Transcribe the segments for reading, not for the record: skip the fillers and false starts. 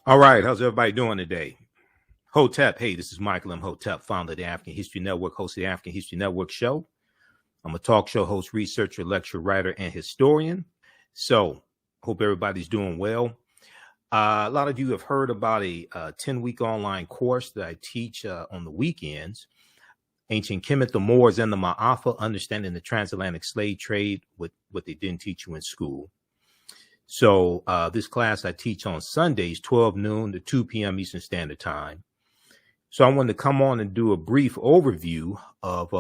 All right, how's everybody doing today? Hotep, hey, this is Michael Imhotep, founder of the African History Network, host of the African History Network show. I'm a talk show host, researcher, lecturer, writer, and historian. So, hope everybody's doing well. A lot of you have heard about a 10-week online course that I teach on the weekends. Ancient Kemet, the Moors, and the Maafa, understanding the transatlantic slave trade, what they didn't teach you in school. So this class I teach on Sundays, 12 noon to 2 p.m. Eastern Standard Time. So I wanted to come on and do a brief overview of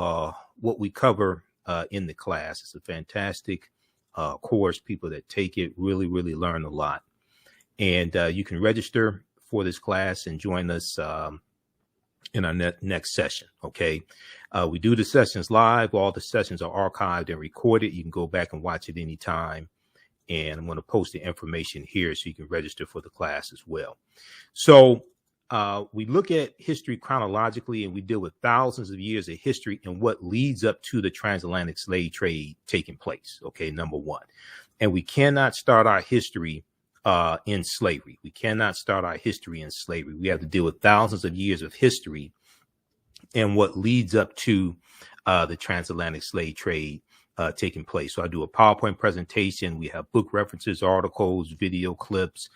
what we cover in the class. It's a fantastic course. People that take it really, really learn a lot. And you can register for this class and join us in our next session. Okay. We do the sessions live. All the sessions are archived and recorded. You can go back and watch it anytime. And I'm going to post the information here so you can register for the class as well. So we look at history chronologically, and we deal with thousands of years of history and what leads up to the transatlantic slave trade taking place. Okay, number one. And we cannot start our history in slavery. We cannot start our history in slavery. We have to deal with thousands of years of history and what leads up to the transatlantic slave trade taking place. So I do a PowerPoint presentation. We have book references, articles, video clips,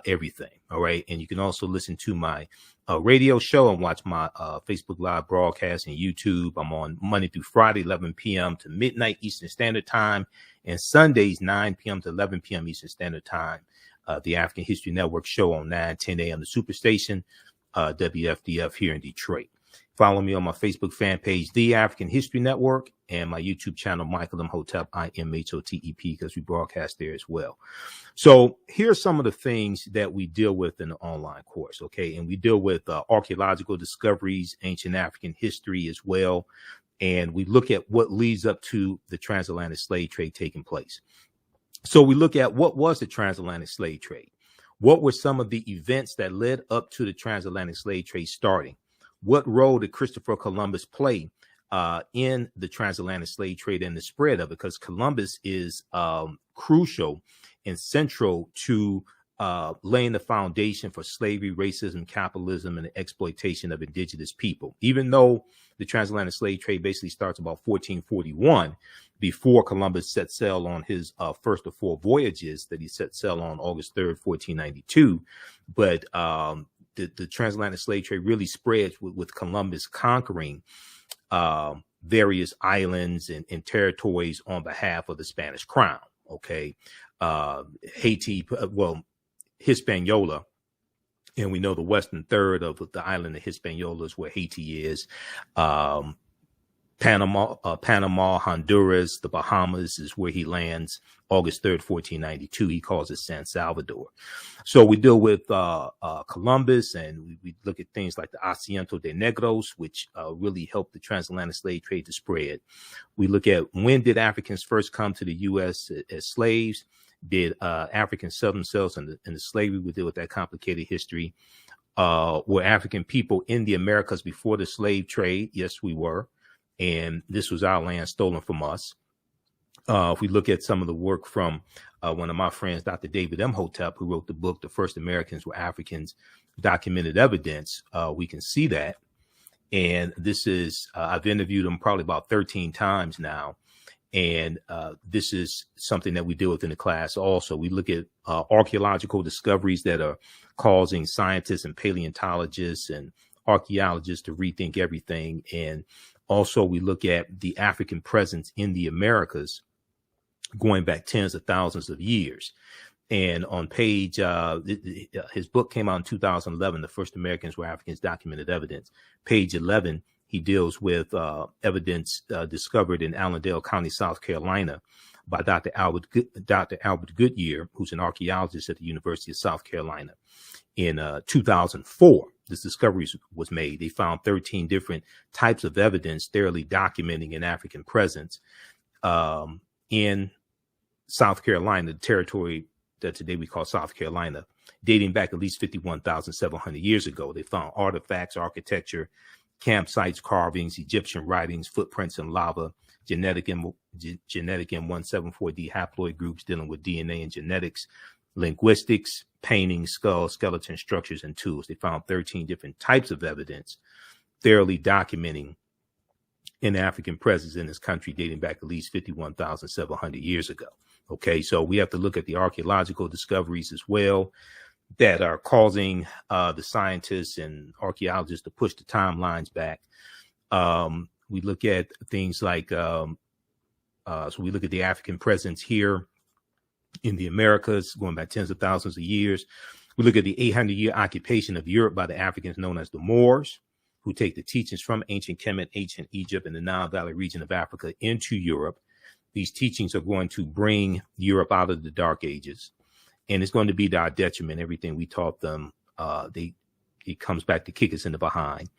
everything. All right. And you can also listen to my radio show and watch my Facebook Live broadcast and YouTube. I'm on Monday through Friday, 11 p.m. to midnight Eastern Standard Time, and Sundays, 9 p.m. to 11 p.m. Eastern Standard Time. The African History Network show on 9:10 a.m. the Superstation, WFDF here in Detroit. Follow me on my Facebook fan page, The African History Network, and my YouTube channel, Michael Imhotep, IMHOTEP, because we broadcast there as well. So here's some of the things that we deal with in the online course, okay? And we deal with archaeological discoveries, ancient African history as well. And we look at what leads up to the transatlantic slave trade taking place. So we look at what was the transatlantic slave trade? What were some of the events that led up to the transatlantic slave trade starting? What role did Christopher Columbus play in the transatlantic slave trade and the spread of it? Because Columbus is crucial and central to laying the foundation for slavery, racism, capitalism, and the exploitation of indigenous people. Even though the transatlantic slave trade basically starts about 1441, before Columbus set sail on his first of four voyages that he set sail on August 3rd, 1492. But the transatlantic slave trade really spreads with Columbus conquering various islands and territories on behalf of the Spanish crown. Okay. Haiti, Hispaniola, and we know the western third of the island of Hispaniola is where Haiti is. Panama, Honduras, the Bahamas is where he lands August 3rd, 1492. He calls it San Salvador. So we deal with Columbus, and we look at things like the Asiento de Negros, which really helped the transatlantic slave trade to spread. We look at when did Africans first come to the U.S. as slaves? Did Africans sell themselves in the slavery? We deal with that complicated history. Were African people in the Americas before the slave trade? Yes, we were. And this was our land stolen from us. If we look at some of the work from one of my friends, Dr. David Imhotep, who wrote the book, The First Americans Were Africans, Documented Evidence, we can see that. And this is, I've interviewed him probably about 13 times now. And this is something that we deal with in the class. Also, we look at archaeological discoveries that are causing scientists and paleontologists and archaeologists to rethink everything. And also, we look at the African presence in the Americas going back tens of thousands of years. And on page, his book came out in 2011, The First Americans Were Africans, Documented Evidence. Page 11, he deals with evidence discovered in Allendale County, South Carolina, by Dr. Albert Goodyear, who's an archaeologist at the University of South Carolina. In 2004, this discovery was made. They found 13 different types of evidence thoroughly documenting an African presence in South Carolina, the territory that today we call South Carolina, dating back at least 51,700 years ago. They found artifacts, architecture, campsites, carvings, Egyptian writings, footprints in lava, genetic M174D haploid groups dealing with DNA and genetics, linguistics, painting, skulls, skeleton structures, and tools. They found 13 different types of evidence, thoroughly documenting an African presence in this country dating back at least 51,700 years ago. Okay, so we have to look at the archaeological discoveries as well that are causing the scientists and archaeologists to push the timelines back. We look at things like, so we look at the African presence here in the Americas, going back tens of thousands of years. We look at the 800-year occupation of Europe by the Africans known as the Moors, who take the teachings from ancient Kemet, ancient Egypt, and the Nile Valley region of Africa into Europe. These teachings are going to bring Europe out of the Dark Ages, and it's going to be to our detriment. Everything we taught them, it comes back to kick us in the behind.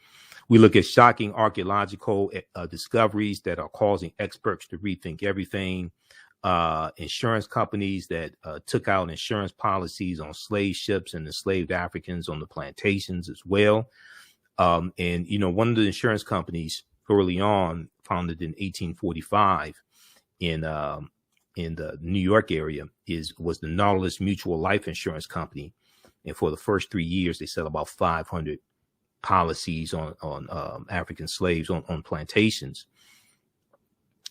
We look at shocking archaeological discoveries that are causing experts to rethink everything. Insurance companies that took out insurance policies on slave ships and enslaved Africans on the plantations as well. And, you know, one of the insurance companies early on, founded in 1845 in the New York area, was the Nautilus Mutual Life Insurance Company. And for the first 3 years, they sell about 500 policies on African slaves on plantations.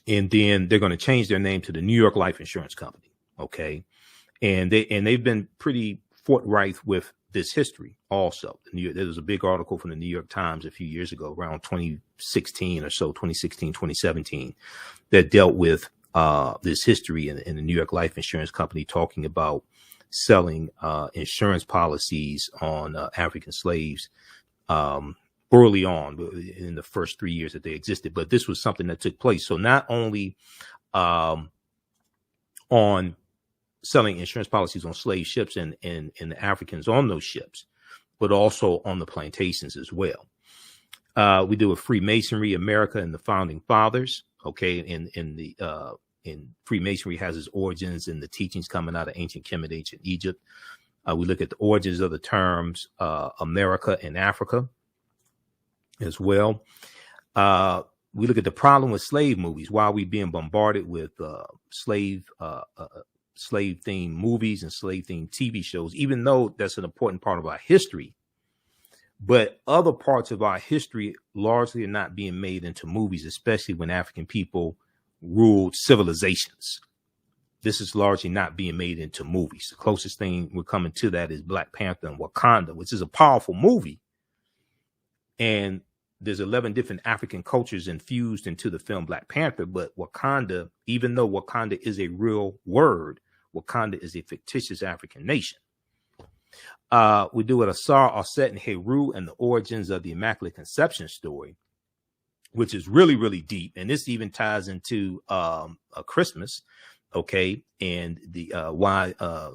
And then they're going to change their name to the New York Life Insurance Company. Okay. And they've been pretty forthright with this history also. There was a big article from the New York Times a few years ago, around 2016 or so, 2016, 2017, that dealt with this history in the New York Life Insurance Company, talking about selling insurance policies on African slaves early on in the first 3 years that they existed. But this was something that took place. So not only on selling insurance policies on slave ships and the Africans on those ships, but also on the plantations as well. We do a Freemasonry, America and the Founding Fathers. Okay. And Freemasonry has its origins in the teachings coming out of ancient Kemet, ancient Egypt. We look at the origins of the terms America and Africa as well. We look at the problem with slave movies. Why are we being bombarded with slave themed movies and slave themed TV shows, even though that's an important part of our history? But other parts of our history largely are not being made into movies, especially when African people ruled civilizations. This is largely not being made into movies. The closest thing we're coming to that is Black Panther and Wakanda, which is a powerful movie. And there's 11 different African cultures infused into the film Black Panther. But Wakanda, even though Wakanda is a real word, Wakanda is a fictitious African nation. We do it Ausar, Auset, and Heru, and the origins of the Immaculate Conception story, which is really, really deep. And this even ties into Christmas. Okay. And the why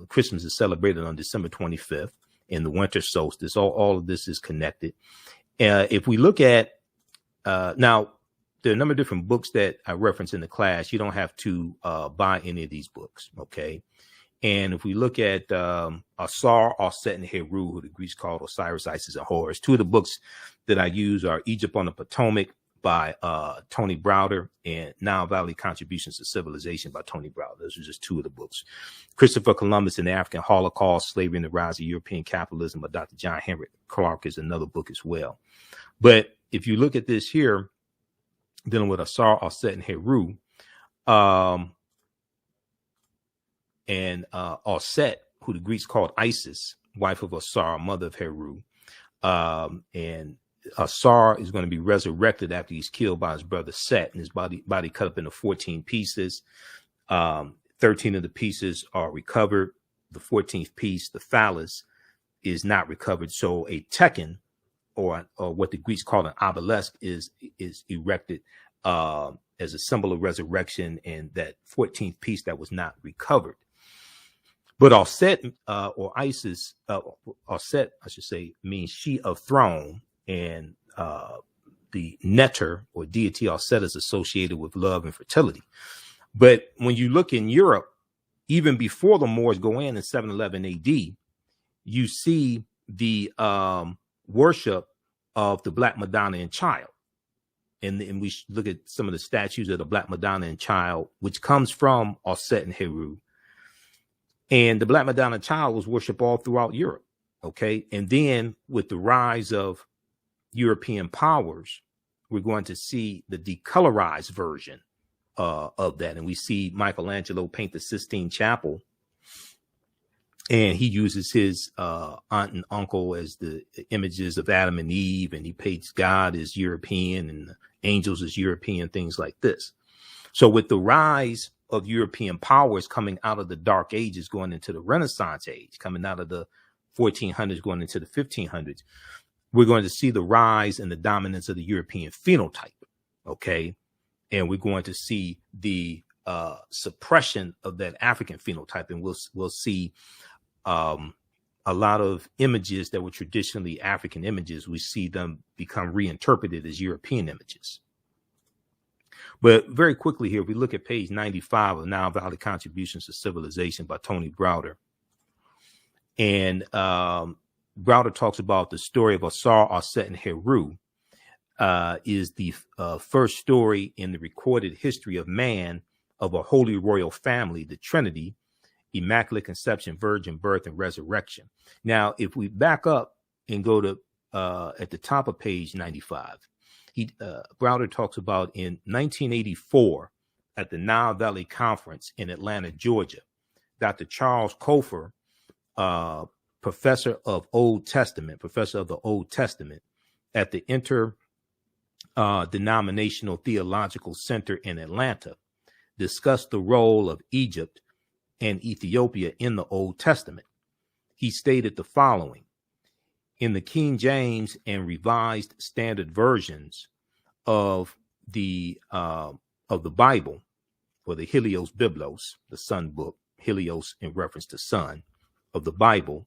Christmas is celebrated on December 25th in the winter solstice. All of this is connected. If we look at now, there are a number of different books that I reference in the class. You don't have to buy any of these books. Okay. And if we look at Ausar, Auset, and Heru, who the Greeks called Osiris, Isis, and Horus, two of the books that I use are Egypt on the Potomac by Tony Browder and Nile Valley Contributions to Civilization by Tony Browder. Those are just two of the books. Christopher Columbus and the African Holocaust, Slavery and the Rise of European Capitalism by Dr. John Henry Clark is another book as well. But if you look at this here, dealing with Ausar, Auset, and Heru, and Auset, who the Greeks called Isis, wife of Ausar, mother of Heru, and Ausar is going to be resurrected after he's killed by his brother Set, and his body cut up into 14 pieces. 13 of the pieces are recovered. The 14th piece, the phallus, is not recovered. So a tekken, or what the Greeks call an obelisk, is erected as a symbol of resurrection, and that 14th piece that was not recovered. But Auset, or Isis, Auset, I should say, means she of throne. And the neter, or deity Auset, is associated with love and fertility. But when you look in Europe, even before the Moors go in 711 AD, you see the worship of the Black Madonna and Child. And we look at some of the statues of the Black Madonna and Child, which comes from Auset and Heru. And the Black Madonna child was worshipped all throughout Europe. Okay. And then with the rise of European powers, we're going to see the decolorized version of that. And we see Michelangelo paint the Sistine Chapel. And he uses his aunt and uncle as the images of Adam and Eve. And he paints God as European and the angels as European, things like this. So with the rise of European powers coming out of the Dark Ages, going into the Renaissance age, coming out of the 1400s, going into the 1500s, we're going to see the rise and the dominance of the European phenotype. Okay. And we're going to see the suppression of that African phenotype. And we'll see a lot of images that were traditionally African images. We see them become reinterpreted as European images. But very quickly here, if we look at page 95 of Nile Valley Contributions to Civilization by Tony Browder. And Browder talks about the story of Ausar, Auset, and Heru is the first story in the recorded history of man of a holy royal family, the Trinity, immaculate conception, virgin birth, and resurrection. Now, if we back up and go to at the top of page 95, Browder talks about in 1984 at the Nile Valley Conference in Atlanta, Georgia, Dr. Charles Kofer, professor of the Old Testament at the Interdenominational Theological Center in Atlanta, discussed the role of Egypt and Ethiopia in the Old Testament. He stated the following: in the King James and Revised Standard versions of the Bible, or the Helios Biblos, the Sun book, Helios in reference to sun of the Bible,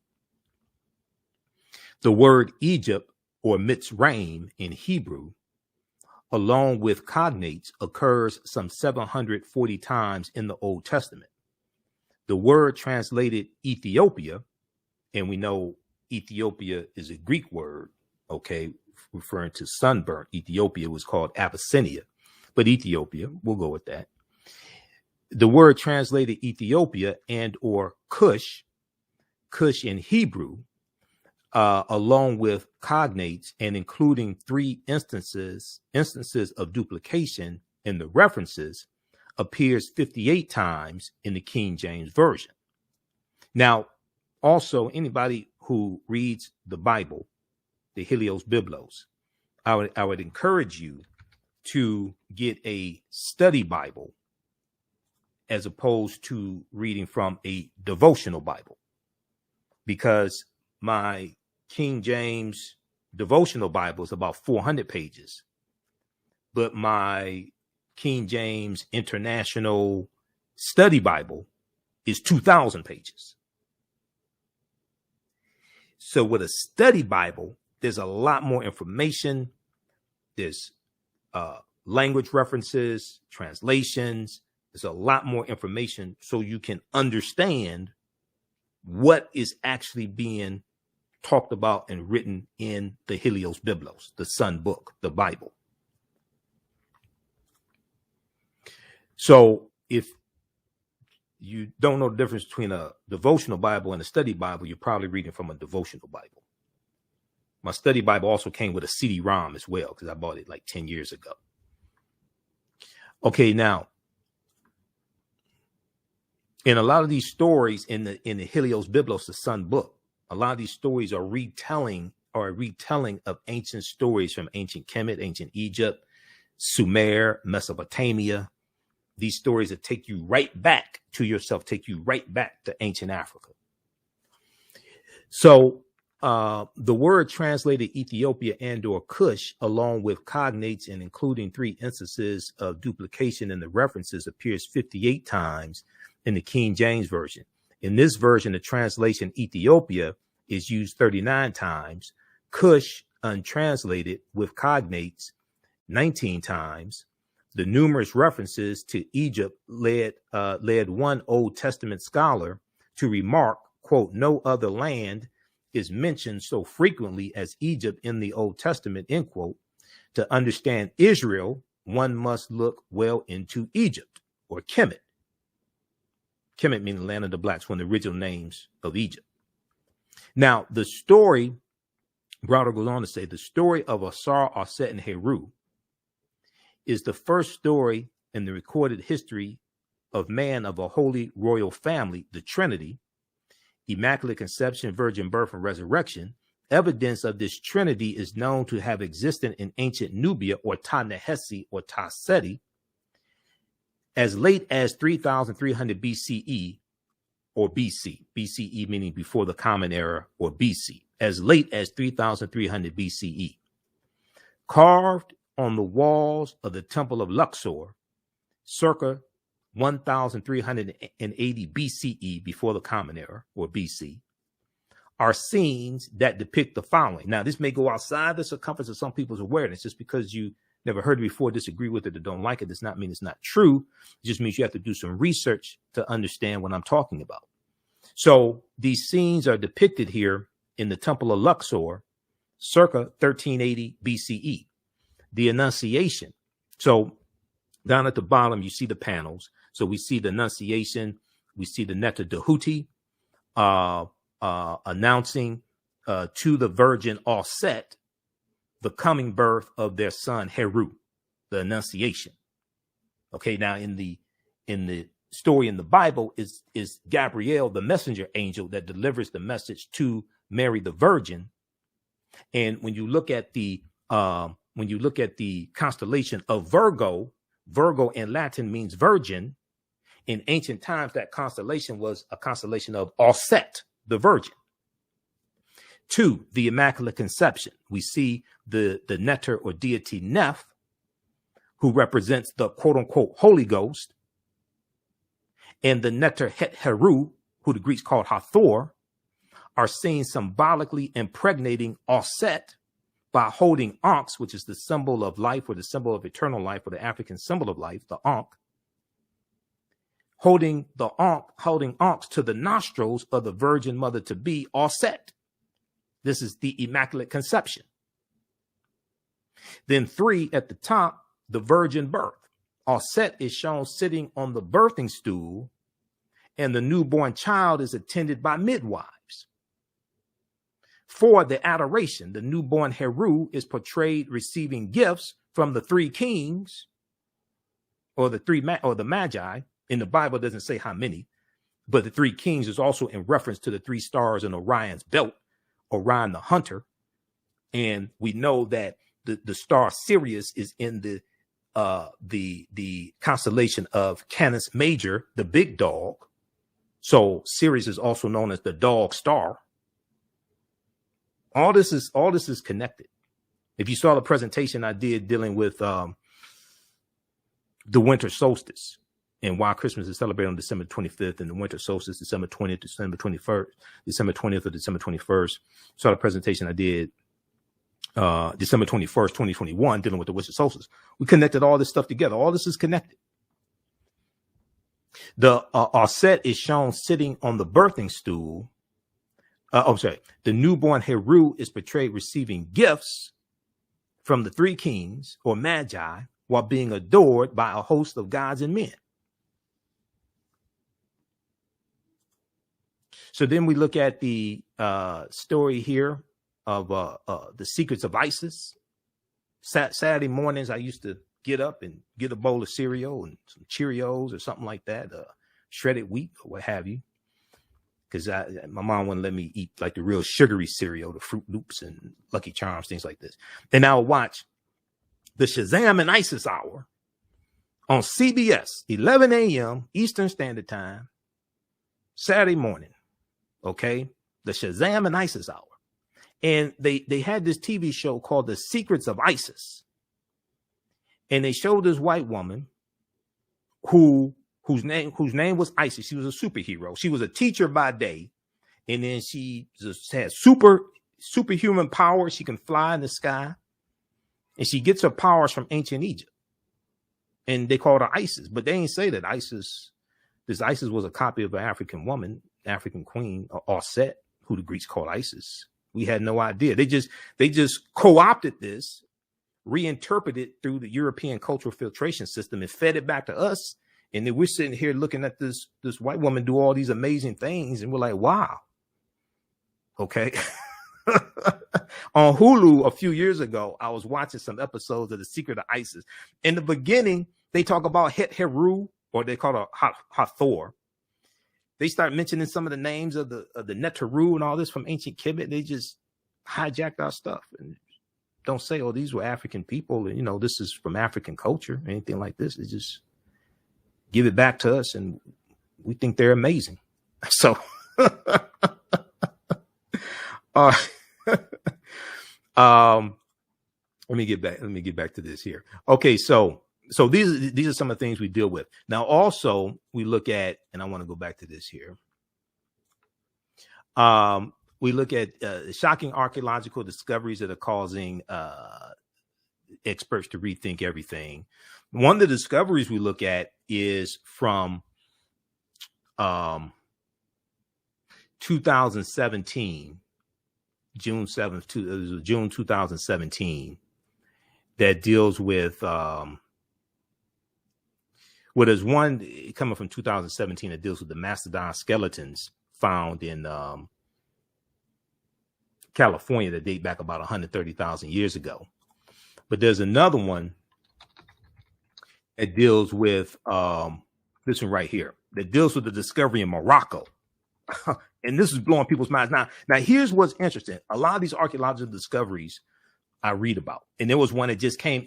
the word Egypt or Mitzrayim in Hebrew, along with cognates, occurs some 740 times in the Old Testament. The word translated Ethiopia, and we know Ethiopia is a Greek word, okay, referring to sunburnt. Ethiopia was called Abyssinia, but Ethiopia, we'll go with that. The word translated Ethiopia and or Cush in Hebrew, along with cognates and including 3 instances of duplication in the references, appears 58 times in the King James Version. Now, also, anybody who reads the Bible, the Helios Biblos, I would encourage you to get a study Bible as opposed to reading from a devotional Bible, because my King James devotional Bible is about 400 pages, but my King James International Study Bible is 2,000 pages. So with a study Bible, there's a lot more information. There's language references, translations. There's a lot more information so you can understand what is actually being talked about and written in the Helios Biblos, the Sun book, the Bible. So if you don't know the difference between a devotional Bible and a study Bible, you're probably reading from a devotional Bible. My study Bible also came with a CD-ROM as well, because I bought it like 10 years ago. Okay, now, in a lot of these stories in the Helios Biblos, the Sun book, a lot of these stories are a retelling of ancient stories from ancient Kemet, ancient Egypt, Sumer, Mesopotamia. These stories that take you right back to yourself, take you right back to ancient Africa. So the word translated Ethiopia and or Cush, along with cognates and including 3 instances of duplication in the references, appears 58 times in the King James Version. In this version, the translation Ethiopia is used 39 times, Cush untranslated with cognates 19 times. The numerous references to Egypt led one Old Testament scholar to remark, quote, no other land is mentioned so frequently as Egypt in the Old Testament, end quote. To understand Israel, one must look well into Egypt or Kemet. Kemet meaning land of the blacks, one of the original names of Egypt. Now, the story, Browder goes on to say, the story of Ausar, Auset, and Heru is the first story in the recorded history of man of a holy royal family, the Trinity, immaculate conception, virgin birth, and resurrection. Evidence of this Trinity is known to have existed in ancient Nubia, or Ta-Nehesi, or Ta-Seti, as late as 3,300 BCE, or BC. BCE meaning before the Common Era, or BC, as late as 3,300 BCE. Carved on the walls of the Temple of Luxor, circa 1,380 BCE, before the Common Era, or BC, are scenes that depict the following. Now, this may go outside the circumference of some people's awareness. Just because you never heard it before, disagree with it, or don't like it, does not mean it's not true. It just means you have to do some research to understand what I'm talking about. So these scenes are depicted here in the Temple of Luxor, circa 1380 BCE. The Annunciation. So down at the bottom, you see the panels. So we see the Annunciation. We see the Netta Dehuti announcing to the Virgin Auset the coming birth of their son Heru, the Annunciation. Okay, now in the story in the Bible is Gabriel, the messenger angel that delivers the message to Mary the Virgin. And when you look at the constellation of Virgo, Virgo in Latin means virgin. In ancient times, that constellation was a constellation of Auset, the Virgin. 2, the Immaculate Conception. We see the Neter or deity Neph, who represents the quote unquote Holy Ghost, and the Neter Het Heru, who the Greeks called Hathor, are seen symbolically impregnating Auset by holding Ankhs, which is the symbol of life, or the symbol of eternal life, or the African symbol of life, the Ankh, holding Ankhs to the nostrils of the Virgin Mother to be Auset. This is the Immaculate Conception. Then 3 at the top, the virgin birth. Auset is shown sitting on the birthing stool, and the newborn child is attended by midwives. 4, the adoration. The newborn Heru is portrayed receiving gifts from the 3 kings, or the Magi. In the Bible, it doesn't say how many, but the 3 kings is also in reference to the 3 stars in Orion's belt, Orion the hunter. And we know that the star Sirius is in the constellation of Canis Major, the big dog. So Sirius is also known as the dog star. All this is connected. If you saw the presentation I did dealing with the winter solstice and why Christmas is celebrated on December 25th and the winter solstice December 20th, December 21st, December 20th or December 21st. Saw the presentation I did December 21st, 2021, dealing with the winter solstice. We connected all this stuff together. All this is connected. The Auset is shown sitting on the birthing stool. The newborn Heru is portrayed receiving gifts from the 3 kings or Magi while being adored by a host of gods and men. So then we look at the story here of the secrets of Isis. Saturday mornings, I used to get up and get a bowl of cereal and some Cheerios or something like that, shredded wheat or what have you. Because my mom wouldn't let me eat like the real sugary cereal, the Fruit Loops and Lucky Charms, things like this. And I would watch the Shazam and Isis Hour on CBS, 11 a.m. Eastern Standard Time, Saturday morning. Okay, the Shazam and Isis Hour. And they had this TV show called The Secrets of Isis. And they showed this white woman whose name was Isis. She was a superhero. She was a teacher by day. And then she just had superhuman powers. She can fly in the sky. And she gets her powers from ancient Egypt. And they called her Isis. But they didn't say that Isis was a copy of an African woman, African queen, Auset, who the Greeks called Isis. We had no idea. They just co-opted this, reinterpreted it through the European cultural filtration system and fed it back to us. And then we're sitting here looking at this white woman do all these amazing things, and we're like, wow. Okay. On Hulu a few years ago, I was watching some episodes of The Secret of Isis. In the beginning, they talk about Heru, or they call her Hathor. They start mentioning some of the names of the Neteru and all this from ancient Kemet. They just hijacked our stuff and don't say, oh, these were African people, and this is from African culture, anything like this. They just give it back to us, and we think they're amazing. So let me get back to this here. Okay, so these are some of the things we deal with. Now, also we look at, and I want to go back to this here. We look at shocking archaeological discoveries that are causing experts to rethink everything. One of the discoveries we look at is from 2017, June 7th, June 2017, that deals with, there's one coming from 2017 that deals with the mastodon skeletons found in California that date back about 130,000 years ago. But there's another one that deals with this one right here, that deals with the discovery in Morocco. And this is blowing people's minds. Now, here's what's interesting. A lot of these archaeological discoveries I read about, and there was one that just came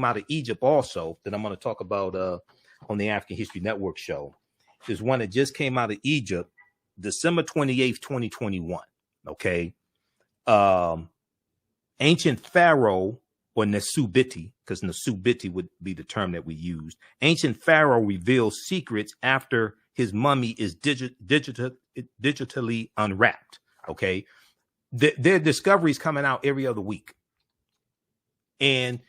out of Egypt also that I'm going to talk about on the African History Network show. There's one that just came out of Egypt, December 28th, 2021. Okay. Ancient pharaoh, or Nesubiti, because Nesubiti would be the term that we used. Ancient pharaoh reveals secrets after his mummy is digitally unwrapped. Okay. There are discoveries coming out every other week. And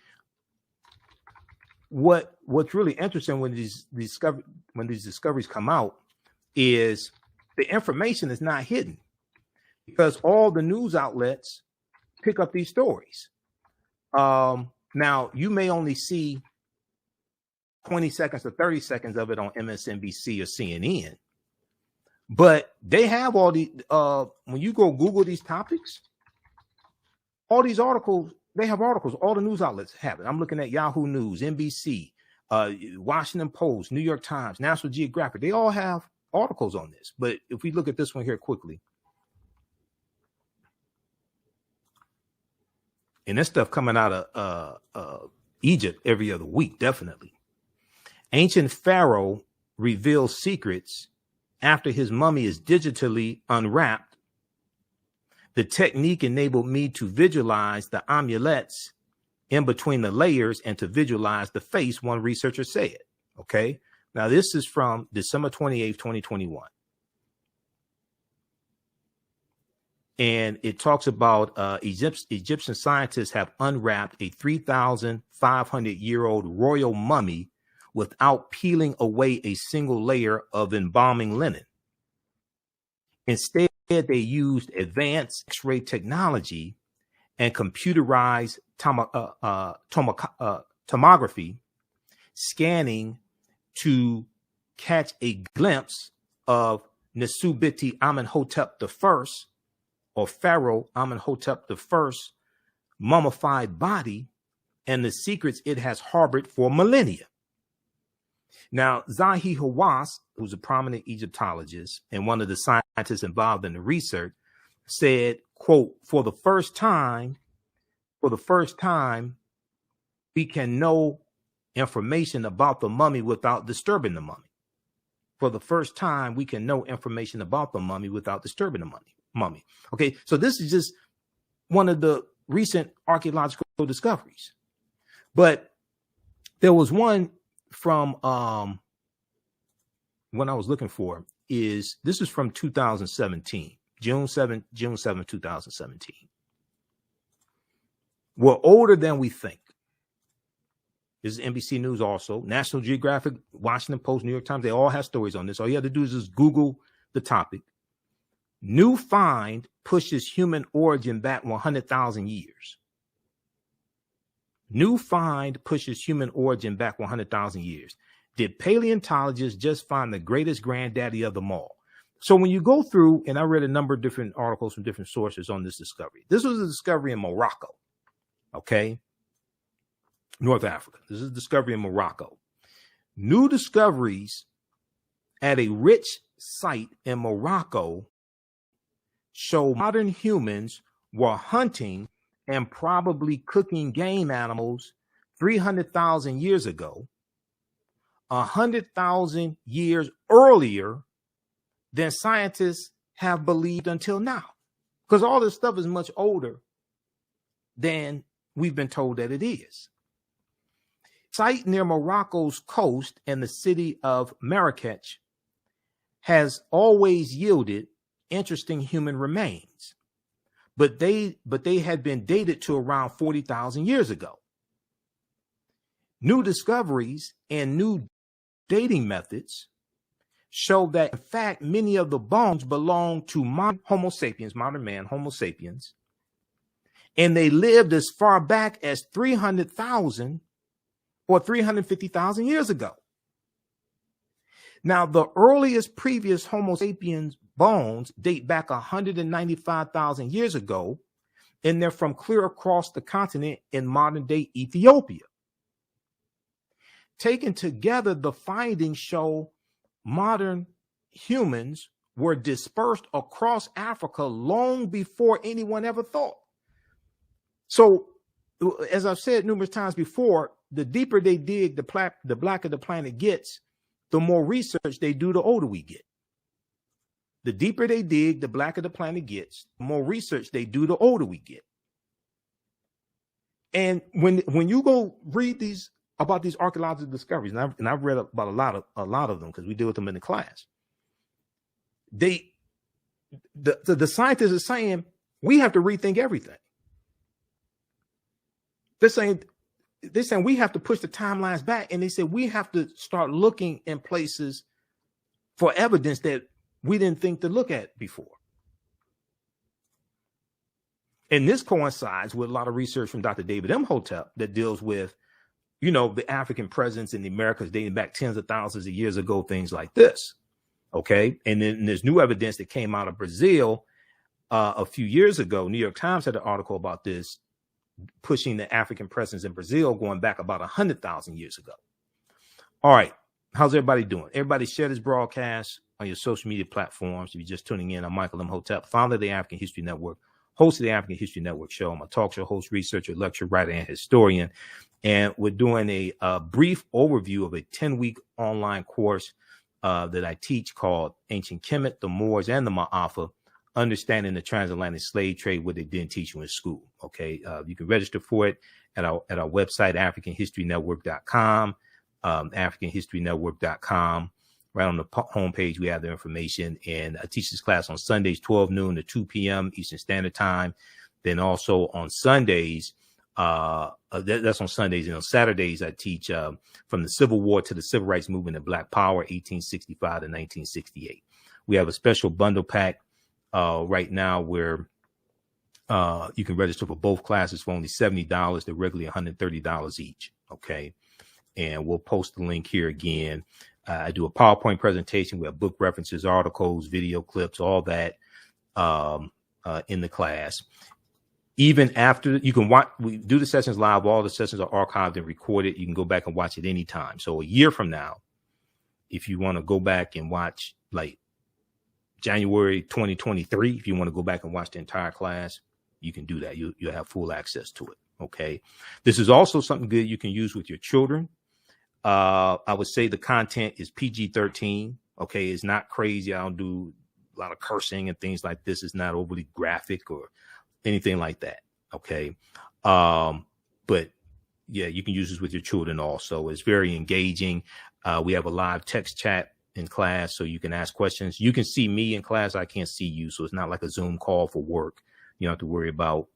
what's really interesting when these discoveries come out is the information is not hidden, because all the news outlets pick up these stories. Now, you may only see 20 seconds or 30 seconds of it on MSNBC or CNN, but they have all the, when you go Google these topics, all these articles, they have articles, all the news outlets have it. I'm looking at Yahoo News, NBC, Washington Post, New York Times, National Geographic. They all have articles on this. But if we look at this one here quickly, and this stuff coming out of Egypt every other week, definitely. Ancient pharaoh reveals secrets after his mummy is digitally unwrapped. The technique enabled me to visualize the amulets in between the layers and to visualize the face, one researcher said. Okay. Now, this is from December 28th, 2021. And it talks about Egyptian scientists have unwrapped a 3,500-year-old royal mummy without peeling away a single layer of embalming linen. Instead, they used advanced X-ray technology and computerized tomography scanning to catch a glimpse of Nesubiti Amenhotep I, or Pharaoh Amenhotep I, mummified body and the secrets it has harbored for millennia. Now, Zahi Hawass, who's a prominent Egyptologist and one of the scientists involved in the research, said, quote, for the first time, we can know information about the mummy without disturbing the mummy. For the first time, we can know information about the mummy without disturbing the mummy. Okay, so this is just one of the recent archaeological discoveries. But there was one from when I was looking for this is from 2017, June 7, 2017. We're older than we think. This is NBC News also, National Geographic, Washington Post, New York Times. They all have stories on this. All you have to do is just Google the topic. New find pushes human origin back 100,000 years. New find pushes human origin back 100,000 years. did paleontologists just find the greatest granddaddy of them all? So when you go through, and I read a number of different articles from different sources on this discovery. This was a discovery in Morocco, okay? North Africa. This is a discovery in Morocco. New discoveries at a rich site in Morocco show modern humans were hunting and probably cooking game animals 300,000 years ago, 100,000 years earlier than scientists have believed until now. Because all this stuff is much older than we've been told that it is. Site near Morocco's coast and the city of Marrakech has always yielded interesting human remains, but they had been dated to around 40,000 years ago. New discoveries and new dating methods show that, in fact, many of the bones belong to modern Homo sapiens, modern man, Homo sapiens, and they lived as far back as 300,000 or 350,000 years ago. Now, the earliest previous Homo sapiens bones date back 195,000 years ago, and they're from clear across the continent in modern-day Ethiopia. Taken together, the findings show modern humans were dispersed across Africa long before anyone ever thought. So, as I've said numerous times before, the deeper they dig, the blacker the planet gets, the more research they do, the older we get. The deeper they dig, the blacker the planet gets, the more research they do, the older we get. And when you go read about these archaeological discoveries, and I've read about a lot of them because we deal with them in the class. The scientists are saying we have to rethink everything. They're saying we have to push the timelines back, and they said we have to start looking in places for evidence that we didn't think to look at before. And this coincides with a lot of research from Dr. David Imhotep that deals with, the African presence in the Americas dating back tens of thousands of years ago, things like this. Okay. And then there's new evidence that came out of Brazil a few years ago. New York Times had an article about this, pushing the African presence in Brazil going back about 100,000 years ago. All right. How's everybody doing? Everybody share this broadcast on your social media platforms. If you're just tuning in, I'm Michael Imhotep, founder of the African History Network, host of the African History Network show. I'm a talk show host, researcher, lecturer, writer, and historian. And we're doing a brief overview of a 10-week online course that I teach called Ancient Kemet, the Moors, and the Maafa, Understanding the Transatlantic Slave Trade, what they didn't teach you in school. Okay. You can register for it at our website, AfricanHistoryNetwork.com, AfricanHistoryNetwork.com. Right on the homepage, we have the information. And I teach this class on Sundays, 12 noon to 2 p.m. Eastern Standard Time. Then also on Sundays, that's on Sundays. And on Saturdays, I teach from the Civil War to the Civil Rights Movement and Black Power, 1865 to 1968. We have a special bundle pack right now where you can register for both classes for only $70. They're regularly $130 each. Okay. And we'll post the link here again. I do a PowerPoint presentation. We have book references, articles, video clips, all that in the class. Even after you can watch, we do the sessions live. All the sessions are archived and recorded. You can go back and watch it anytime. So a year from now, if you want to go back and watch like January 2023, if you want to go back and watch the entire class, you can do that. You'll have full access to it. Okay. This is also something good you can use with your children. I would say the content is PG-13. Okay. It's not crazy. I don't do a lot of cursing and things like this. It's not overly graphic or anything like that. Okay. But yeah, you can use this with your children also. It's very engaging. We have a live text chat in class, so you can ask questions. You can see me in class. I can't see you. So it's not like a Zoom call for work. You don't have to worry about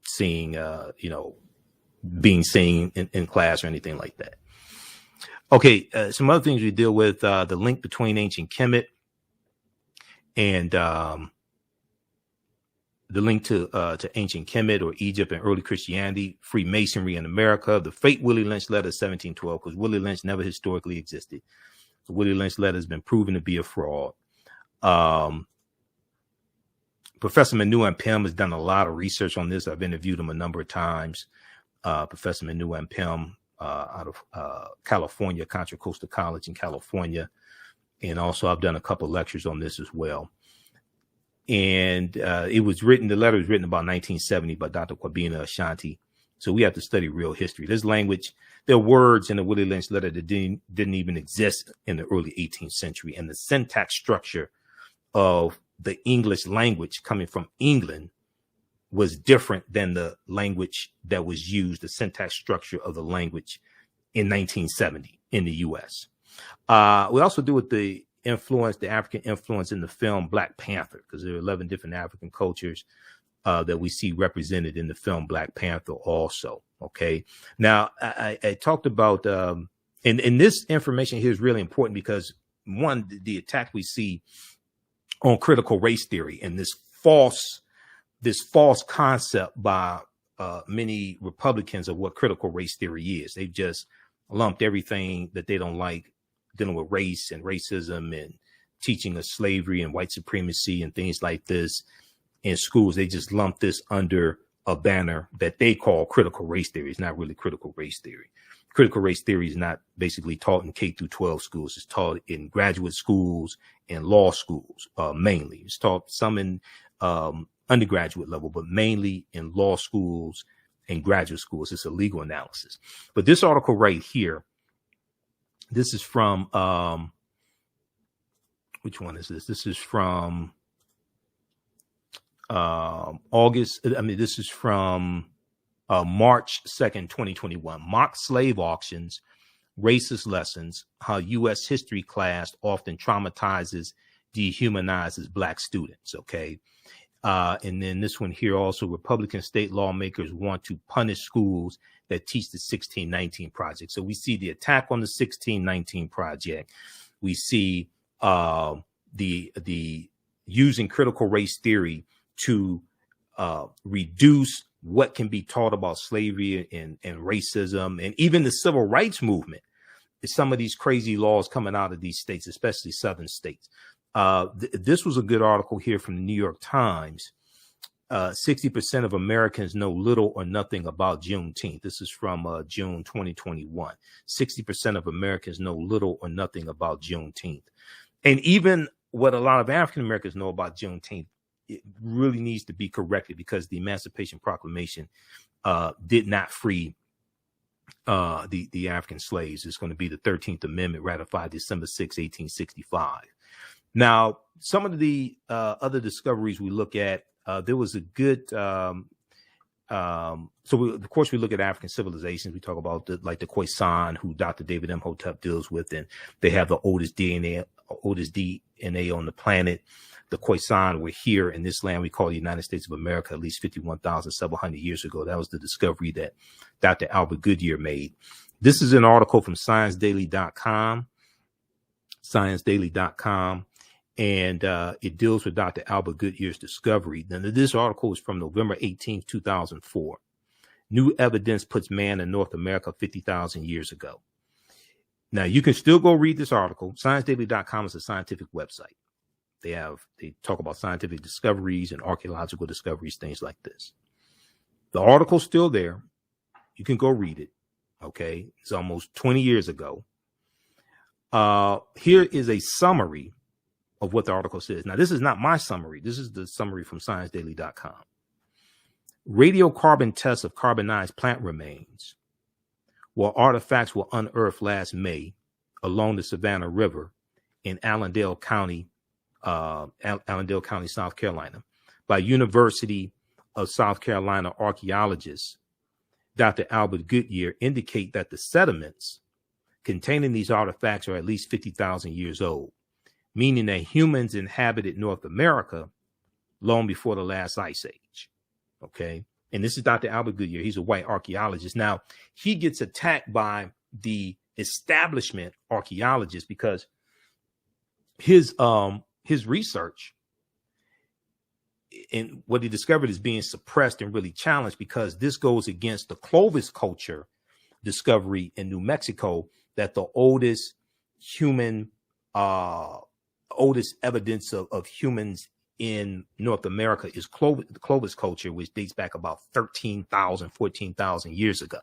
seeing, being seen in class or anything like that. Okay. Some other things we deal with, the link between ancient Kemet and the link to ancient Kemet or Egypt and early Christianity, Freemasonry in America, the fake Willie Lynch letter 1712, because Willie Lynch never historically existed. The Willie Lynch letter has been proven to be a fraud. Professor Manu and Pym has done a lot of research on this. I've interviewed him a number of times. Professor Manu and Pym out of California, Contra Costa College in California. And also I've done a couple of lectures on this as well. And the letter was written about 1970 by Dr. Kwabena Ashanti. So we have to study real history. There's language, there are words in the Willie Lynch letter that didn't even exist in the early 18th century. And the syntax structure of the English language coming from England was different than the language that was used, the syntax structure of the language in 1970 in the US. We also do with the African influence in the film Black Panther, because there are 11 different African cultures that we see represented in the film Black Panther also. Okay. Now, I talked about, and this information here is really important because, one, the attack we see on critical race theory and this false concept by many Republicans of what critical race theory is. They've just lumped everything that they don't like dealing with race and racism and teaching of slavery and white supremacy and things like this in schools. They just lump this under a banner that they call critical race theory. It's not really critical race theory. Critical race theory is not basically taught in K through 12 schools. It's taught in graduate schools and law schools, mainly. It's taught some in undergraduate level, but mainly in law schools and graduate schools. It's a legal analysis. But this article right here, this is from, which one is this? This is from this is from March 2nd, 2021. Mock slave auctions, racist lessons, how U.S. history class often traumatizes, dehumanizes Black students. Okay. And then this one here also, Republican state lawmakers want to punish schools that teach the 1619 project. So we see the attack on the 1619 project. We see the using critical race theory to reduce what can be taught about slavery and racism, and even the civil rights movement. Some of these crazy laws coming out of these states, especially southern states. This was a good article here from the New York Times. 60% of Americans know little or nothing about Juneteenth. This is from June 2021. 60% of Americans know little or nothing about Juneteenth. And even what a lot of African Americans know about Juneteenth, it really needs to be corrected, because the Emancipation Proclamation did not free the African slaves. It's going to be the 13th Amendment, ratified December 6, 1865. Now, some of the other discoveries we look at, there was a good, of course, we look at African civilizations. We talk about the Khoisan, who Dr. David Imhotep deals with, and they have the oldest DNA on the planet. The Khoisan were here in this land we call the United States of America at least 51,700 years ago. That was the discovery that Dr. Albert Goodyear made. This is an article from ScienceDaily.com. And it deals with Dr. Albert Goodyear's discovery. Now, this article is from November 18th, 2004. New evidence puts man in North America 50,000 years ago. Now, you can still go read this article. ScienceDaily.com is a scientific website. They talk about scientific discoveries and archaeological discoveries, things like this. The article's still there. You can go read it. Okay. It's almost 20 years ago. Here is a summary of what the article says. Now, this is not my summary. This is the summary from ScienceDaily.com. Radiocarbon tests of carbonized plant remains, where artifacts were unearthed last May along the Savannah River in Allendale County, South Carolina, by University of South Carolina archaeologist Dr. Albert Goodyear, indicate that the sediments containing these artifacts are at least 50,000 years old, meaning that humans inhabited North America long before the last ice age. Okay. And this is Dr. Albert Goodyear. He's a white archaeologist. Now, he gets attacked by the establishment archaeologists because his research and what he discovered is being suppressed and really challenged, because this goes against the Clovis culture discovery in New Mexico, that the oldest human, oldest evidence of humans in North America is the Clovis culture, which dates back about 13,000, 14,000 years ago.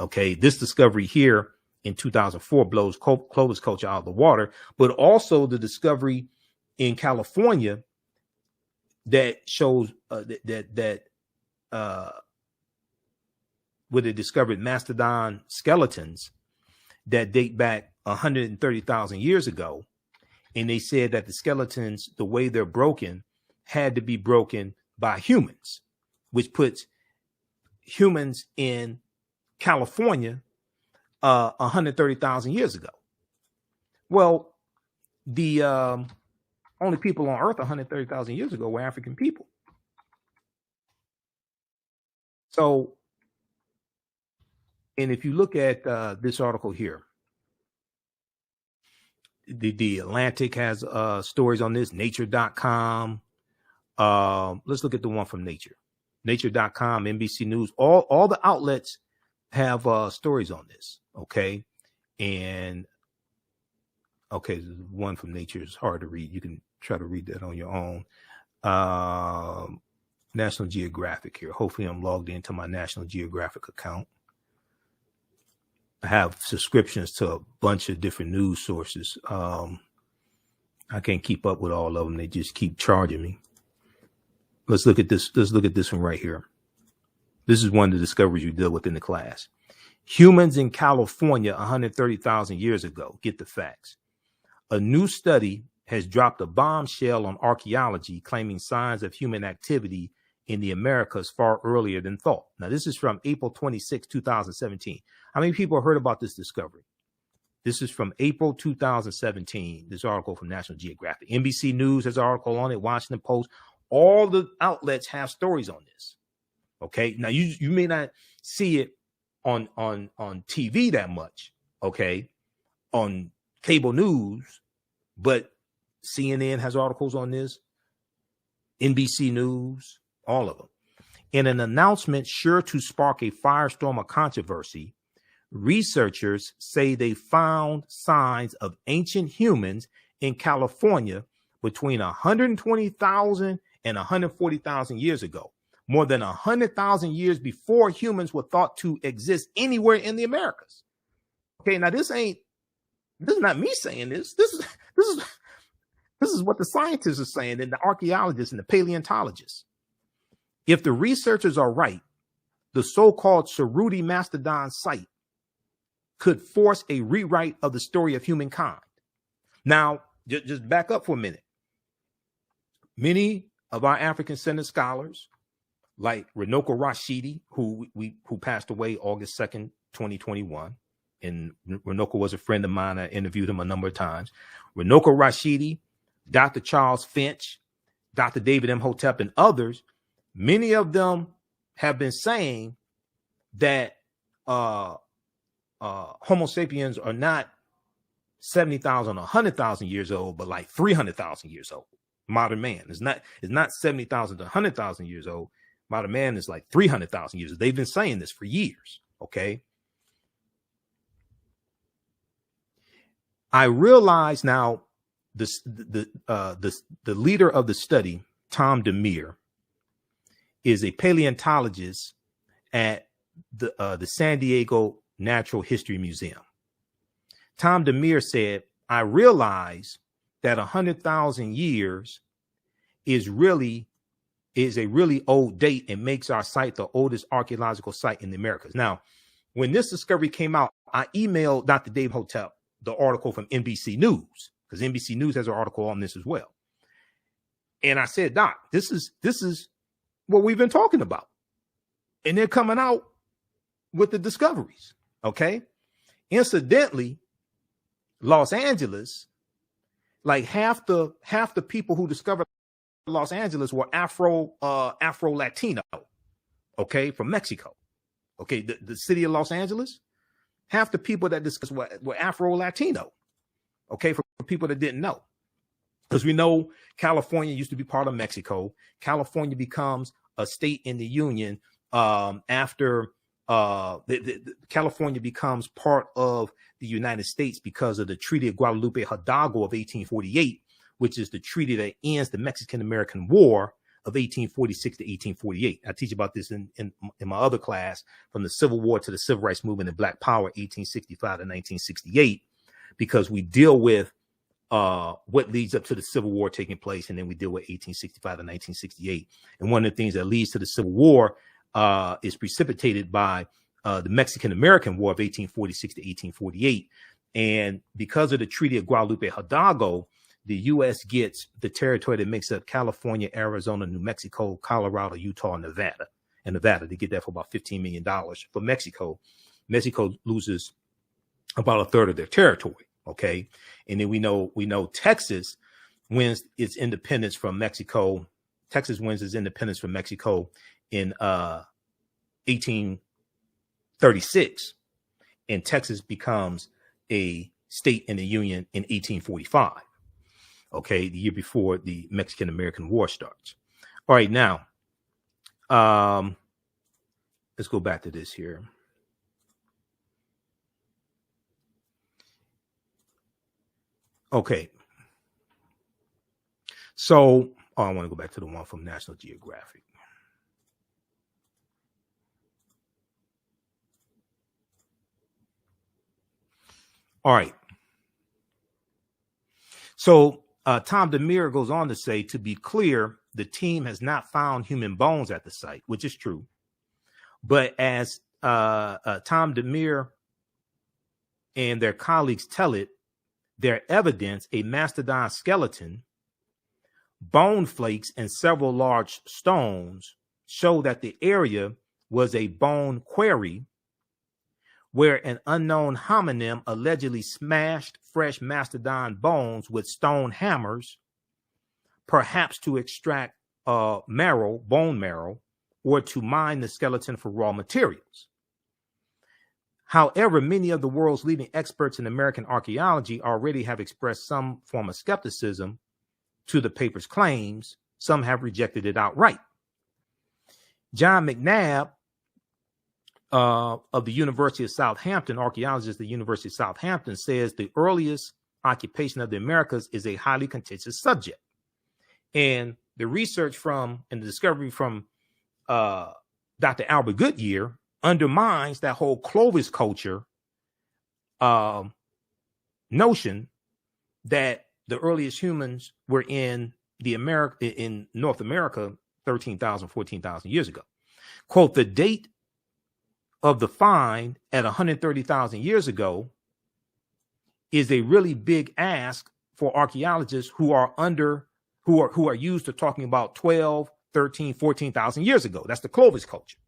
Okay, this discovery here in 2004 blows Clovis culture out of the water, but also the discovery in California that shows where they discovered mastodon skeletons that date back 130,000 years ago. And they said that the skeletons, the way they're broken, had to be broken by humans, which puts humans in California 130,000 years ago. Well, the only people on Earth 130,000 years ago were African people. So, and if you look at this article here, the Atlantic has stories on this, nature.com. Let's look at the one from Nature. Nature.com, NBC News, all the outlets have stories on this. Okay. And okay, the one from Nature is hard to read. You can try to read that on your own. National Geographic here. Hopefully I'm logged into my National Geographic account. I have subscriptions to a bunch of different news sources. I can't keep up with all of them. They just keep charging me. Let's look at this. Let's look at this one right here. This is one of the discoveries you deal with in the class. Humans in California 130,000 years ago. Get the facts. A new study has dropped a bombshell on archaeology, claiming signs of human activity in the Americas far earlier than thought. Now, this is from April 26, 2017. How many people heard about this discovery? This is from April 2017, this article from National Geographic. NBC News has an article on it, Washington Post. All the outlets have stories on this. Okay, now you may not see it on TV that much, okay, on cable news, but CNN has articles on this, NBC News, all of them. In an announcement sure to spark a firestorm of controversy, researchers say they found signs of ancient humans in California between 120,000 and 140,000 years ago, more than 100,000 years before humans were thought to exist anywhere in the Americas. Okay, now this is not me saying this. This is what the scientists are saying, and the archaeologists and the paleontologists. If the researchers are right, the so-called Cerruti Mastodon site could force a rewrite of the story of humankind. Now, just back up for a minute. Many of our African-centered scholars, like Runoko Rashidi, who passed away August 2nd, 2021, and Runoko was a friend of mine. I interviewed him a number of times. Runoko Rashidi, Dr. Charles Finch, Dr. David Imhotep, and others, many of them have been saying that Homo sapiens are not 70,000 or 100,000 years old, but like 300,000 years old. Modern man is not 70,000 to 100,000 years old. Modern man is like 300,000 years old. They've been saying this for years. Okay. I realize now the leader of the study, Tom Demir, is a paleontologist at the San Diego Natural History Museum. Tom Demir said, I realize that 100,000 years is a really old date and makes our site the oldest archaeological site in the Americas. Now, when this discovery came out, I emailed Dr. Dave Hotep the article from NBC News, because NBC News has an article on this as well. And I said, Doc, this is what we've been talking about. And they're coming out with the discoveries. Okay. Incidentally, Los Angeles, like half the people who discovered Los Angeles were Afro-Latino, okay, from Mexico. Okay, the city of Los Angeles, half the people that discussed were Afro-Latino, okay, for people that didn't know. Because we know California used to be part of Mexico. California becomes a state in the Union after California becomes part of the United States because of the Treaty of Guadalupe Hidalgo of 1848, which is the treaty that ends the Mexican-American War of 1846 to 1848. I teach about this in my other class, from the Civil War to the Civil Rights Movement and Black Power, 1865 to 1968, because we deal with what leads up to the Civil War taking place, and then we deal with 1865 to 1968. And one of the things that leads to the Civil War is precipitated by the Mexican-American War of 1846 to 1848. And because of the Treaty of Guadalupe Hidalgo, the U.S. gets the territory that makes up California, Arizona, New Mexico, Colorado, Utah, and Nevada. They get that for about $15 million. For Mexico, Mexico loses about a third of their territory. Okay. And then we know Texas wins its independence from Mexico. Texas wins its independence from Mexico in 1836. And Texas becomes a state in the Union in 1845. Okay, the year before the Mexican-American War starts. All right, now, let's go back to this here. Okay. So, I want to go back to the one from National Geographic. All right. So, Tom DeMere goes on to say, to be clear, the team has not found human bones at the site, which is true. But as Tom DeMere and their colleagues tell it, their evidence, a mastodon skeleton, bone flakes, and several large stones show that the area was a bone quarry where an unknown hominin allegedly smashed fresh mastodon bones with stone hammers, perhaps to extract bone marrow, or to mine the skeleton for raw materials. However, many of the world's leading experts in American archaeology already have expressed some form of skepticism to the paper's claims. Some have rejected it outright. John McNabb of the University of Southampton, archaeologist at the University of Southampton, says the earliest occupation of the Americas is a highly contentious subject. And the research and the discovery from Dr. Albert Goodyear undermines that whole Clovis culture notion that the earliest humans were in North America 13,000, 14,000 years ago. Quote, the date of the find at 130,000 years ago is a really big ask for archaeologists who are used to talking about 12, 13, 14,000 years ago. That's the Clovis culture.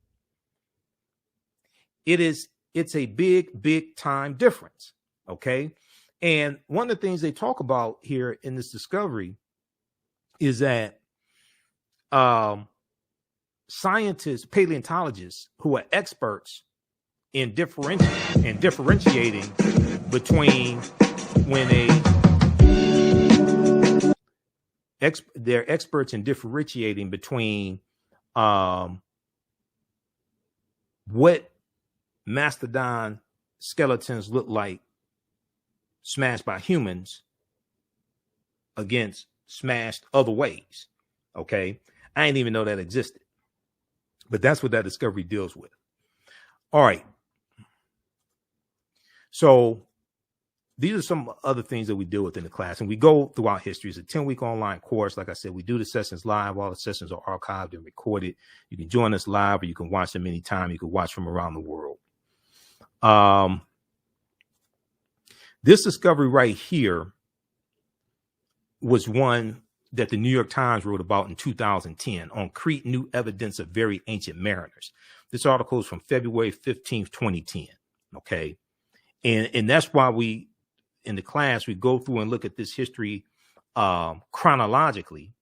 It's a big time difference. Okay. And one of the things they talk about here in this discovery is that scientists, paleontologists who are experts in differentiating between they're experts in differentiating between what mastodon skeletons look like smashed by humans against smashed other ways. Okay. I didn't even know that existed, but that's what that discovery deals with. All right. So these are some other things that we deal with in the class, and we go throughout history. It's a 10-week online course. Like I said, we do the sessions live. All the sessions are archived and recorded. You can join us live, or you can watch them anytime. You can watch from around the world. This discovery right here was one that the New York Times wrote about in 2010 on Crete, new evidence of very ancient mariners. This article is from February 15th, 2010. Okay. And that's why in the class, we go through and look at this history chronologically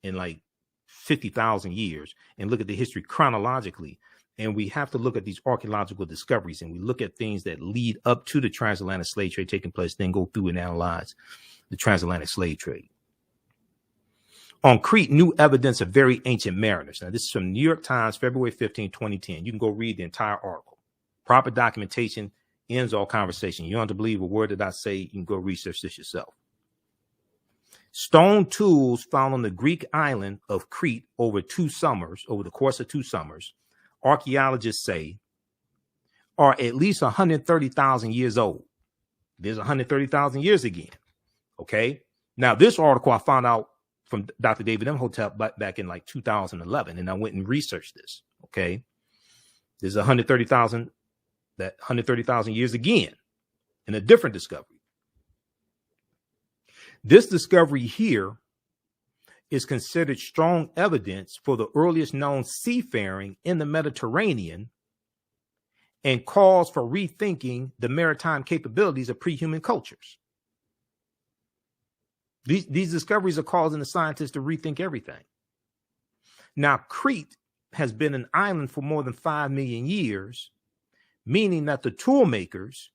in like 50,000 years, and look at the history chronologically. And we have to look at these archaeological discoveries, and we look at things that lead up to the transatlantic slave trade taking place, then go through and analyze the transatlantic slave trade. On Crete, new evidence of very ancient mariners. Now, this is from New York Times, February 15, 2010. You can go read the entire article. Proper documentation ends all conversation. You don't have to believe a word that I say. You can go research this yourself. Stone tools found on the Greek island of Crete over the course of 2 summers, archaeologists say, are at least 130,000 years old. There's 130,000 years again. Okay. Now, this article I found out from Dr. David Imhotep back in like 2011, and I went and researched this. Okay. There's 130,000 years again in a different discovery. This discovery here is considered strong evidence for the earliest known seafaring in the Mediterranean and calls for rethinking the maritime capabilities of pre-human cultures. These discoveries are causing the scientists to rethink everything. Now, Crete has been an island for more than 5 million years, meaning that the tool makers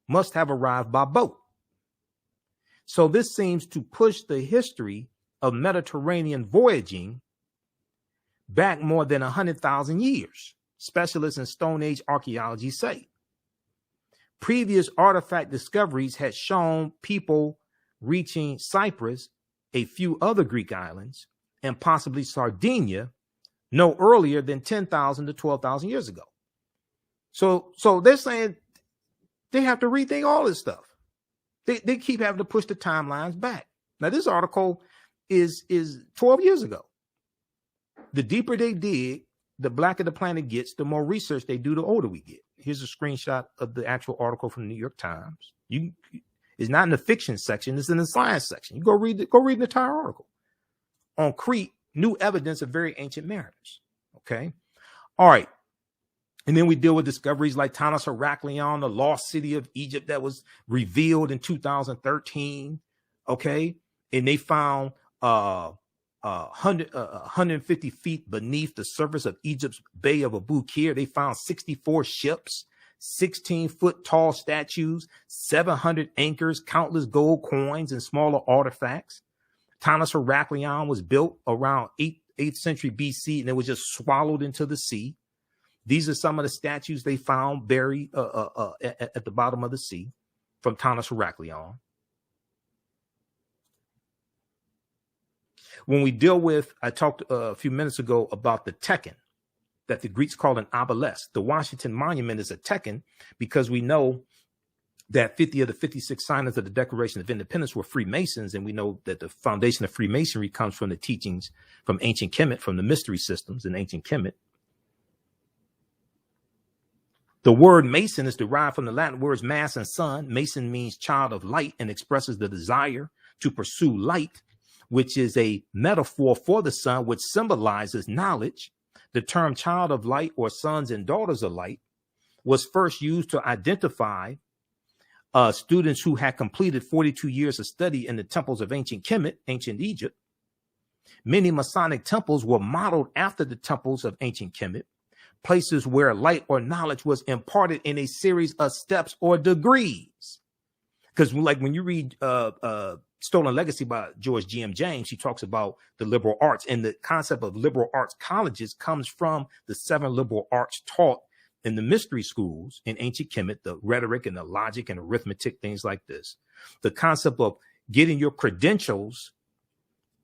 must have arrived by boat. So this seems to push the history of Mediterranean voyaging back more than 100,000 years, specialists in Stone Age archaeology say. Previous artifact discoveries had shown people reaching Cyprus, a few other Greek islands, and possibly Sardinia no earlier than 10,000 to 12,000 years ago. So they're saying they have to rethink all this stuff. They keep having to push the timelines back. Now, this article is 12 years ago. The deeper they dig, the blacker the planet gets, the more research they do, the older we get. Here's a screenshot of the actual article from the New York Times. It's not in the fiction section, it's in the science section. You go read the entire article. On Crete, new evidence of very ancient mariners. Okay. All right. And then we deal with discoveries like Tanis Heraklion, the lost city of Egypt that was revealed in 2013. Okay. And they found 150 feet beneath the surface of Egypt's Bay of Abu Qir. They found 64 ships, 16-foot tall statues, 700 anchors, countless gold coins, and smaller artifacts. Tanis Heraklion was built around 8th century BC, and it was just swallowed into the sea. These are some of the statues they found buried at the bottom of the sea from Tanis Heraklion. When we deal with, I talked a few minutes ago about the Tekken that the Greeks called an obelisk. The Washington Monument is a Tekken because we know that 50 of the 56 signers of the Declaration of Independence were Freemasons, and we know that the foundation of Freemasonry comes from the teachings from ancient Kemet, from the mystery systems in ancient Kemet. The word Mason is derived from the Latin words mass and sun. Mason means child of light and expresses the desire to pursue light, which is a metaphor for the sun, which symbolizes knowledge. The term child of light or sons and daughters of light was first used to identify students who had completed 42 years of study in the temples of ancient Kemet, ancient Egypt. Many Masonic temples were modeled after the temples of ancient Kemet, places where light or knowledge was imparted in a series of steps or degrees. Because like when you read Stolen Legacy by George G.M. James, he talks about the liberal arts, and the concept of liberal arts colleges comes from the 7 liberal arts taught in the mystery schools in ancient Kemet, the rhetoric and the logic and arithmetic, things like this. The concept of getting your credentials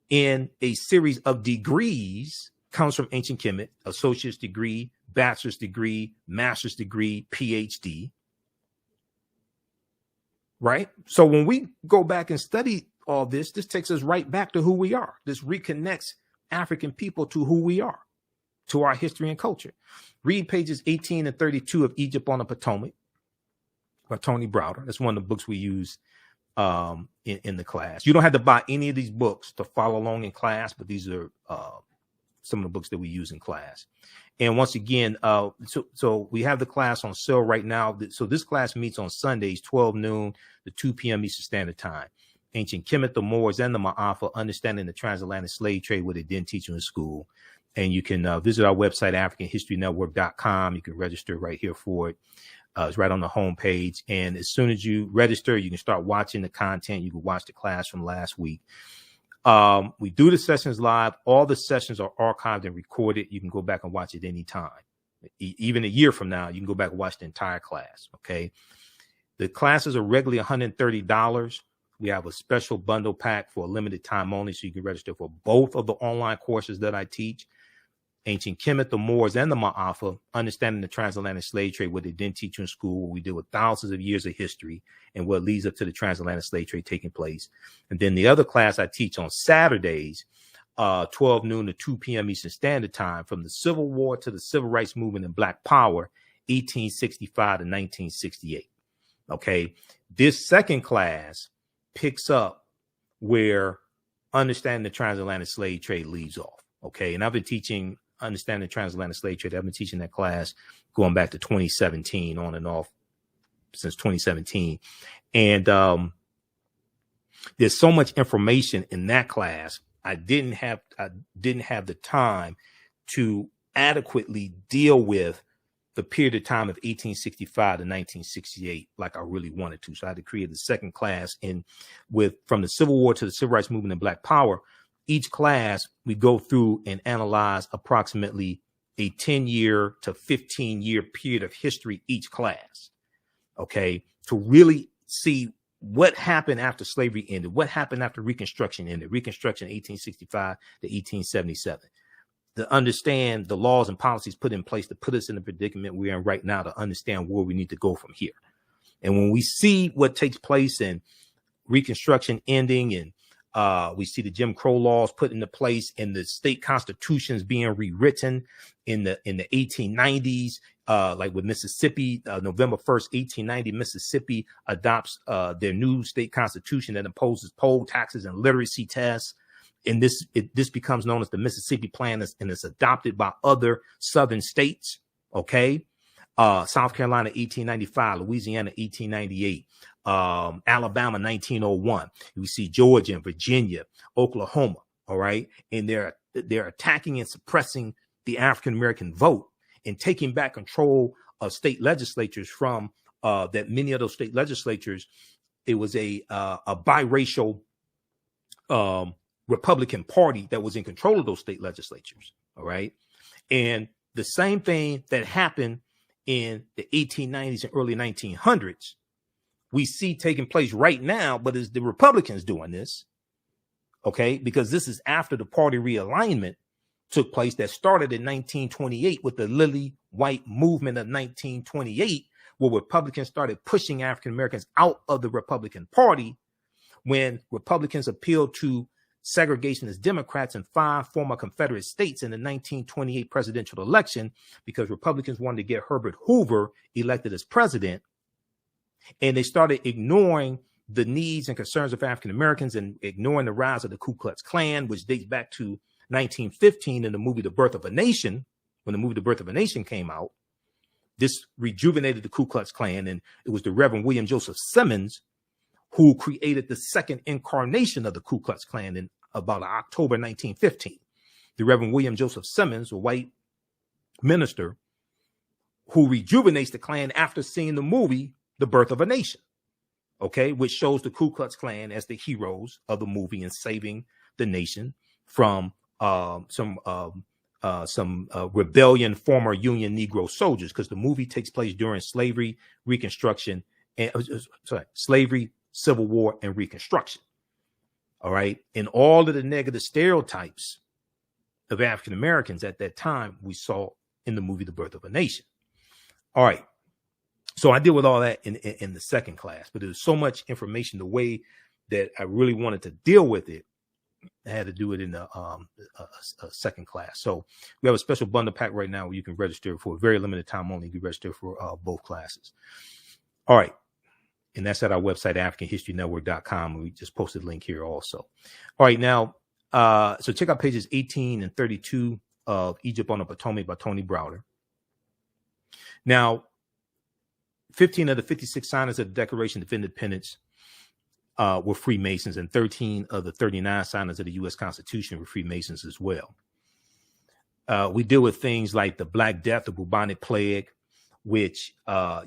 in a series of degrees comes from ancient Kemet: associate's degree, bachelor's degree, master's degree, PhD. Right? So when we go back and study all this, this takes us right back to who we are. This reconnects African people to who we are, to our history and culture. Read pages 18 and 32 of Egypt on the Potomac by Tony Browder. That's one of the books we use in the class. You don't have to buy any of these books to follow along in class, but these are some of the books that we use in class. And once again, so we have the class on sale right now. So this class meets on Sundays, 12 noon to 2 p.m. Eastern Standard Time. Ancient Kemet, the Moors, and the Maafa, understanding the transatlantic slave trade, what they didn't teach you in school. And you can visit our website, AfricanHistoryNetwork.com. You can register right here for it. It's right on the homepage. And as soon as you register, you can start watching the content. You can watch the class from last week. We do the sessions live. All the sessions are archived and recorded. You can go back and watch it anytime. Even a year from now, you can go back and watch the entire class. Okay. The classes are regularly $130. We have a special bundle pack for a limited time only, so you can register for both of the online courses that I teach. Ancient Kemet, the Moors, and the Maafa, understanding the transatlantic slave trade, what they didn't teach you in school, where we deal with thousands of years of history and what leads up to the transatlantic slave trade taking place. And then the other class I teach on Saturdays, 12 noon to 2 p.m. Eastern Standard Time, from the Civil War to the Civil Rights Movement and Black Power, 1865 to 1968. Okay. This second class picks up where understanding the transatlantic slave trade leaves off. Okay. And I've been teaching understanding the transatlantic slave trade. I've been teaching that class going back to 2017, on and off since 2017. And there's so much information in that class. I didn't have the time to adequately deal with the period of time of 1865 to 1968 like I really wanted to. So I had to create the second class from the Civil War to the Civil Rights Movement and Black Power. Each class, we go through and analyze approximately a 10-year to 15-year period of history each class, okay, to really see what happened after slavery ended, what happened after Reconstruction ended, Reconstruction 1865 to 1877, to understand the laws and policies put in place to put us in the predicament we're in right now, to understand where we need to go from here. And when we see what takes place in Reconstruction ending, and we see the Jim Crow laws put into place and the state constitutions being rewritten in the 1890s, like with Mississippi, November 1st, 1890, Mississippi adopts their new state constitution that imposes poll taxes and literacy tests. And this becomes known as the Mississippi Plan, and it's adopted by other southern states. Okay. South Carolina, 1895, Louisiana, 1898, Alabama, 1901. We see Georgia and Virginia, Oklahoma. All right. And they're attacking and suppressing the African-American vote and taking back control of state legislatures from that many of those state legislatures. It was a biracial Republican Party that was in control of those state legislatures. All right. And the same thing that happened in the 1890s and early 1900s, we see taking place right now, but it's the Republicans doing this. Okay. Because this is after the party realignment took place that started in 1928 with the Lily White movement of 1928, where Republicans started pushing African Americans out of the Republican Party when Republicans appealed to segregationist Democrats in 5 former Confederate states in the 1928 presidential election, because Republicans wanted to get Herbert Hoover elected as president. And they started ignoring the needs and concerns of African Americans and ignoring the rise of the Ku Klux Klan, which dates back to 1915 in the movie The Birth of a Nation. When the movie The Birth of a Nation came out, this rejuvenated the Ku Klux Klan. And it was the Reverend William Joseph Simmons who created the second incarnation of the Ku Klux Klan in about October 1915. The Reverend William Joseph Simmons, a white minister, who rejuvenates the Klan after seeing the movie The Birth of a Nation, okay, which shows the Ku Klux Klan as the heroes of the movie and saving the nation from some rebellion, former Union Negro soldiers, because the movie takes place during slavery, Reconstruction, and slavery, Civil War, and Reconstruction. All right. And all of the negative stereotypes of African Americans at that time we saw in the movie The Birth of a Nation. All right. So I deal with all that in the second class, but there's so much information, the way that I really wanted to deal with it, I had to do it in the second class. So we have a special bundle pack right now where you can register for a very limited time only. You can register for both classes. All right. And that's at our website, AfricanHistoryNetwork.com. We just posted a link here also. All right. Now, so check out pages 18 and 32 of Egypt on the Potomac by Tony Browder. Now, 15 of the 56 signers of the Declaration of Independence were Freemasons, and 13 of the 39 signers of the U.S. Constitution were Freemasons as well. We deal with things like the Black Death, the bubonic plague, which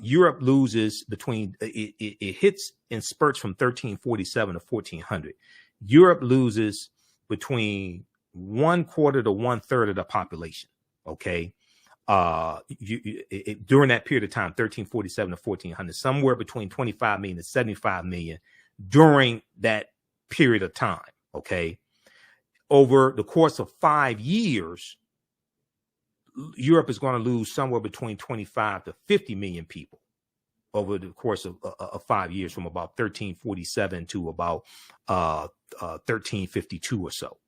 Europe loses between, it hits in spurts from 1347 to 1400. Europe loses between 1/4 to 1/3 of the population. Okay. During that period of time, 1347 to 1400, somewhere between 25 million to 75 million during that period of time. Okay. Over the course of 5 years, Europe is going to lose somewhere between 25 to 50 million people over the course of 5 years, from about 1347 to about 1352 or so.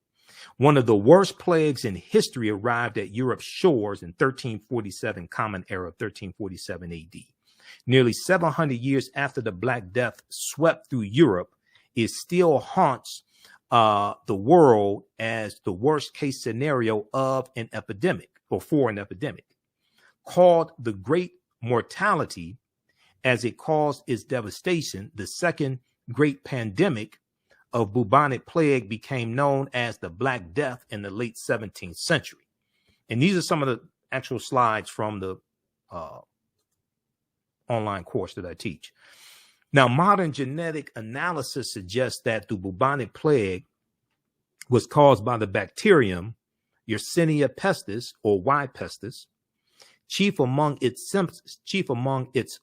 One of the worst plagues in history arrived at Europe's shores in 1347, Common Era, 1347 AD. Nearly 700 years after the Black Death swept through Europe, it still haunts the world as the worst case scenario of an epidemic, or for an epidemic. Called the Great Mortality, as it caused its devastation, the second great pandemic of bubonic plague became known as the Black Death in the late 17th century. And these are some of the actual slides from the online course that I teach. Now, modern genetic analysis suggests that the bubonic plague was caused by the bacterium Yersinia pestis, or Y. pestis. Chief among its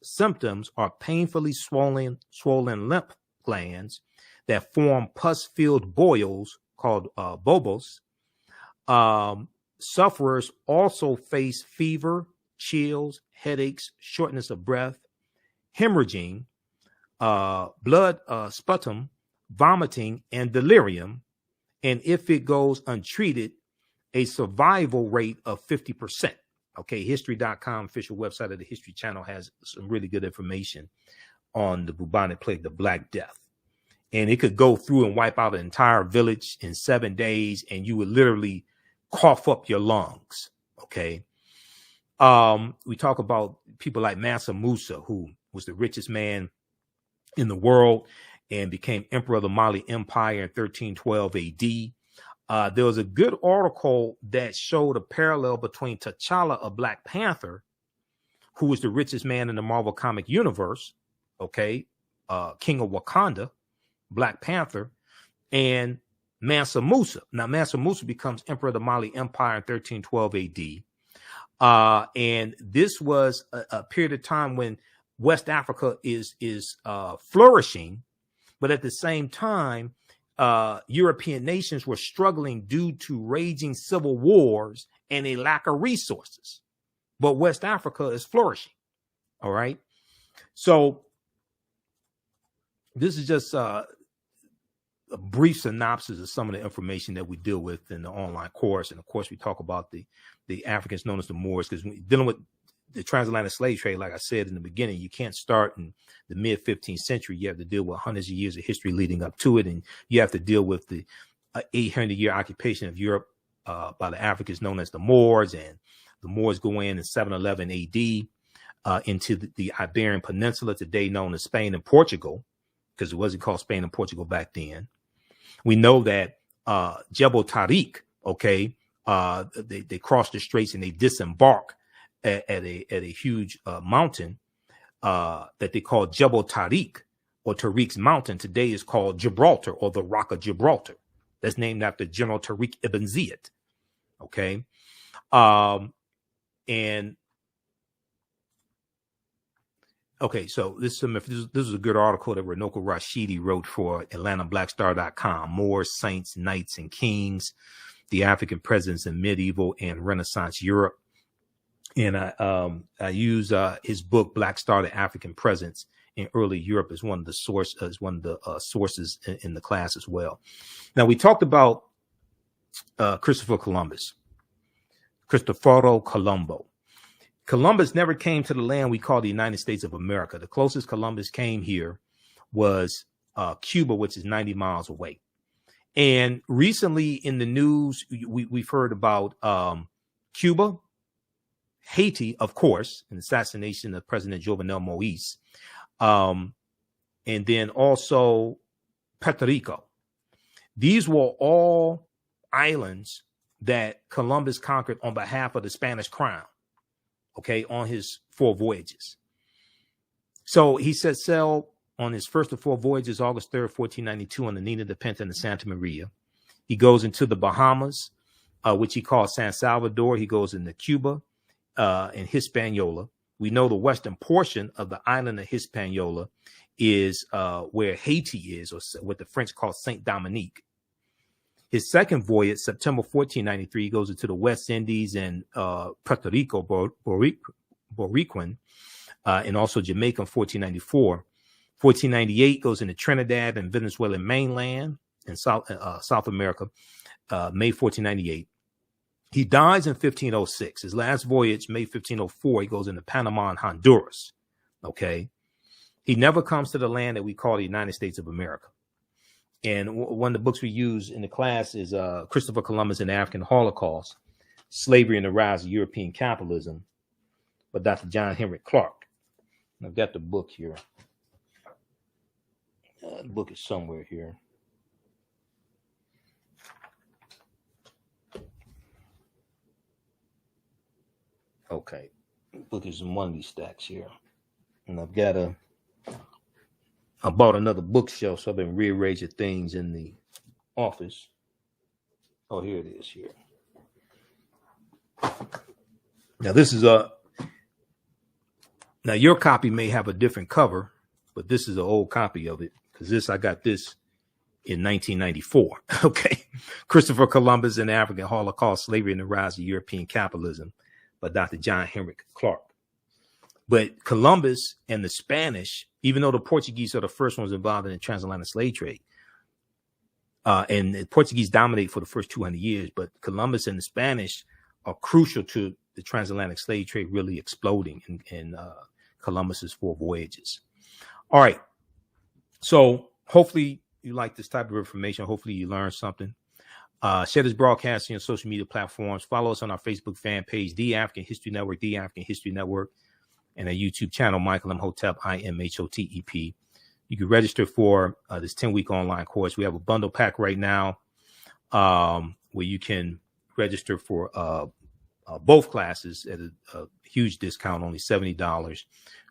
symptoms are painfully swollen lymph glands that form pus-filled boils called bobos. Sufferers also face fever, chills, headaches, shortness of breath, hemorrhaging, blood sputum, vomiting, and delirium. And if it goes untreated, a survival rate of 50%. Okay, history.com, official website of the History Channel, has some really good information on the bubonic plague, the Black Death. And it could go through and wipe out an entire village in 7 days, and you would literally cough up your lungs. Okay. We talk about people like Mansa Musa, who was the richest man in the world and became emperor of the Mali Empire in 1312 AD. There was a good article that showed a parallel between T'Challa, a Black Panther, who was the richest man in the Marvel comic universe, okay, King of Wakanda, Black Panther, and Mansa Musa. Now, Mansa Musa becomes emperor of the Mali Empire in 1312 AD. And this was a period of time when West Africa is flourishing, but at the same time, European nations were struggling due to raging civil wars and a lack of resources. But West Africa is flourishing. All right. So this is just a brief synopsis of some of the information that we deal with in the online course. And of course, we talk about the Africans known as the Moors, because dealing with the transatlantic slave trade, like I said in the beginning, you can't start in the mid 15th century. You have to deal with hundreds of years of history leading up to it. And you have to deal with the 800-year occupation of Europe by the Africans known as the Moors. And the Moors go in 711 AD into the Iberian Peninsula, today known as Spain and Portugal, because it wasn't called Spain and Portugal back then. We know that Jebel Tariq, okay, they cross the straits and they disembark at a huge mountain that they call Jebel Tariq, or Tariq's mountain. Today is called Gibraltar, or the Rock of Gibraltar. That's named after General Tariq ibn Ziyad. Okay. Okay, so this is a good article that Renoko Rashidi wrote for AtlantaBlackStar.com. Moors, Saints, Knights, and Kings, the African Presence in Medieval and Renaissance Europe. And I use his book Black Star: The African Presence in Early Europe as one of the sources in the class as well. Now, we talked about Cristoforo Colombo. Columbus never came to the land we call the United States of America. The closest Columbus came here was Cuba, which is 90 miles away. And recently in the news, we've heard about Cuba, Haiti, of course, an assassination of President Jovenel Moïse, and then also Puerto Rico. These were all islands that Columbus conquered on behalf of the Spanish crown, okay, on his 4 voyages. So he set sail on his first of 4 voyages, August 3rd, 1492, on the Nina, the Pinta, and the Santa Maria. He goes into the Bahamas, which he calls San Salvador. He goes into Cuba and Hispaniola. We know the western portion of the island of Hispaniola is where Haiti is, or what the French call Saint Dominique. His second voyage, September 1493, he goes into the West Indies and Puerto Rico, Boricuan, and also Jamaica in 1494. 1498 goes into Trinidad and Venezuelan mainland in South America, May 1498. He dies in 1506. His last voyage, May 1504, he goes into Panama and Honduras. Okay. He never comes to the land that we call the United States of America. And one of the books we use in the class is Christopher Columbus and the African Holocaust, Slavery and the Rise of European Capitalism by Dr. John Henrik Clarke. And I've got the book here. The book is somewhere here. Okay. The book is in one of these stacks here. And I've got I bought another bookshelf, so I've been rearranging things in the office. Oh, here it is here. Now, this is now your copy may have a different cover, but this is an old copy of it because I got this in 1994. Okay. Christopher Columbus and the African Holocaust, Slavery and the Rise of European Capitalism by Dr. John Henrik Clarke. But Columbus and the Spanish, even though the Portuguese are the first ones involved in the transatlantic slave trade, and the Portuguese dominate for the first 200 years, but Columbus and the Spanish are crucial to the transatlantic slave trade really exploding in Columbus's 4 voyages. All right. So hopefully you like this type of information. Hopefully you learn something. Share this broadcast on your social media platforms. Follow us on our Facebook fan page, The African History Network, The African History Network, and our YouTube channel, Michael Imhotep, IMHOTEP. You can register for this 10-week online course. We have a bundle pack right now where you can register for both classes at a huge discount, only $70.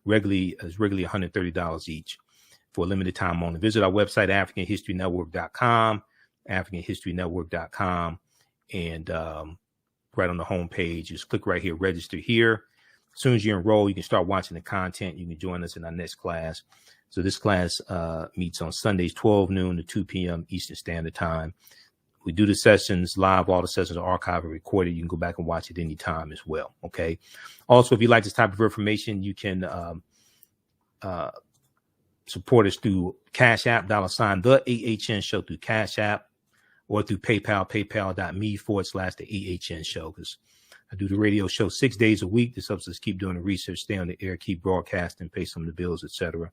Regularly $130 each for a limited time only. Visit our website, AfricanHistoryNetwork.com, AfricanHistoryNetwork.com, and right on the home page, just click right here, register here. As soon as you enroll, you can start watching the content. You can join us in our next class. So this class meets on Sundays, 12 noon to 2 p.m. Eastern Standard Time. We do the sessions live. All the sessions are archived and recorded. You can go back and watch it anytime as well. Okay. Also, if you like this type of information, you can support us through Cash App, $ the AHN Show through Cash App, or through PayPal, paypal.me/the AHN Show, because I do the radio show 6 days a week. This helps us keep doing the research, stay on the air, keep broadcasting, pay some of the bills, etc.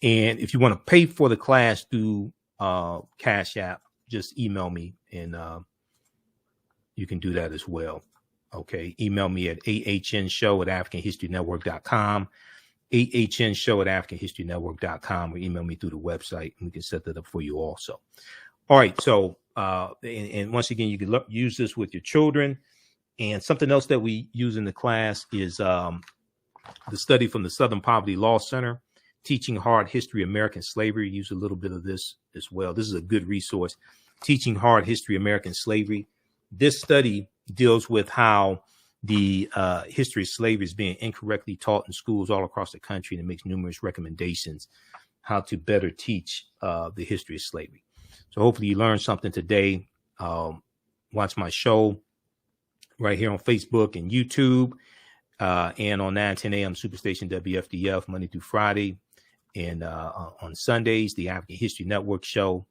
And if you want to pay for the class through Cash App, just email me, and you can do that as well. Okay. Email me at ahnshow@africanhistorynetwork.com, ahnshow@africanhistorynetwork.com, or email me through the website, and we can set that up for you also. All right. So, and once again, you can use this with your children. And something else that we use in the class is the study from the Southern Poverty Law Center, Teaching Hard History American Slavery. Use a little bit of this as well. This is a good resource. Teaching Hard History American Slavery. This study deals with how the history of slavery is being incorrectly taught in schools all across the country, and it makes numerous recommendations how to better teach the history of slavery. So hopefully you learned something today. Watch my show right here on Facebook and YouTube, and on 9:10 a.m. Superstation WFDF Monday through Friday, and on Sundays the African History Network show.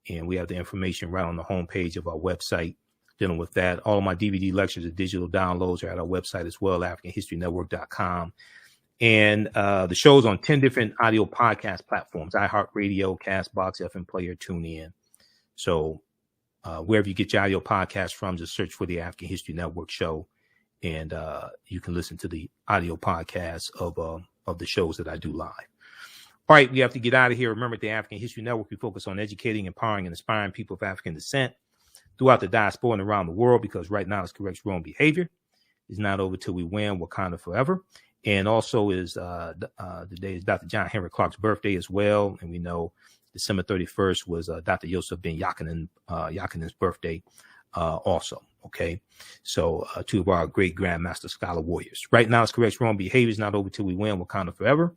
And we have the information right on the homepage of our website dealing with that. All of my DVD lectures and digital downloads are at our website as well, AfricanHistoryNetwork.com. And the show's on 10 different audio podcast platforms: iHeartRadio, Castbox, FM Player, TuneIn. So wherever you get your audio podcast from, just search for the African History Network show, and you can listen to the audio podcast of the shows that I do live. All right, we have to get out of here. Remember, at the African History Network, we focus on educating, empowering, and inspiring people of African descent throughout the diaspora and around the world, because right now it's corrects wrong behavior. It's not over till we win. Wakanda forever. And also is today is Dr. John Henrik Clarke's birthday as well. And we know December 31st was Dr. Yosef ben Yakinan's birthday also. Okay, so two of our great grandmaster scholar warriors. Right now, it's correct wrong behavior is not over till we win. Wakanda forever.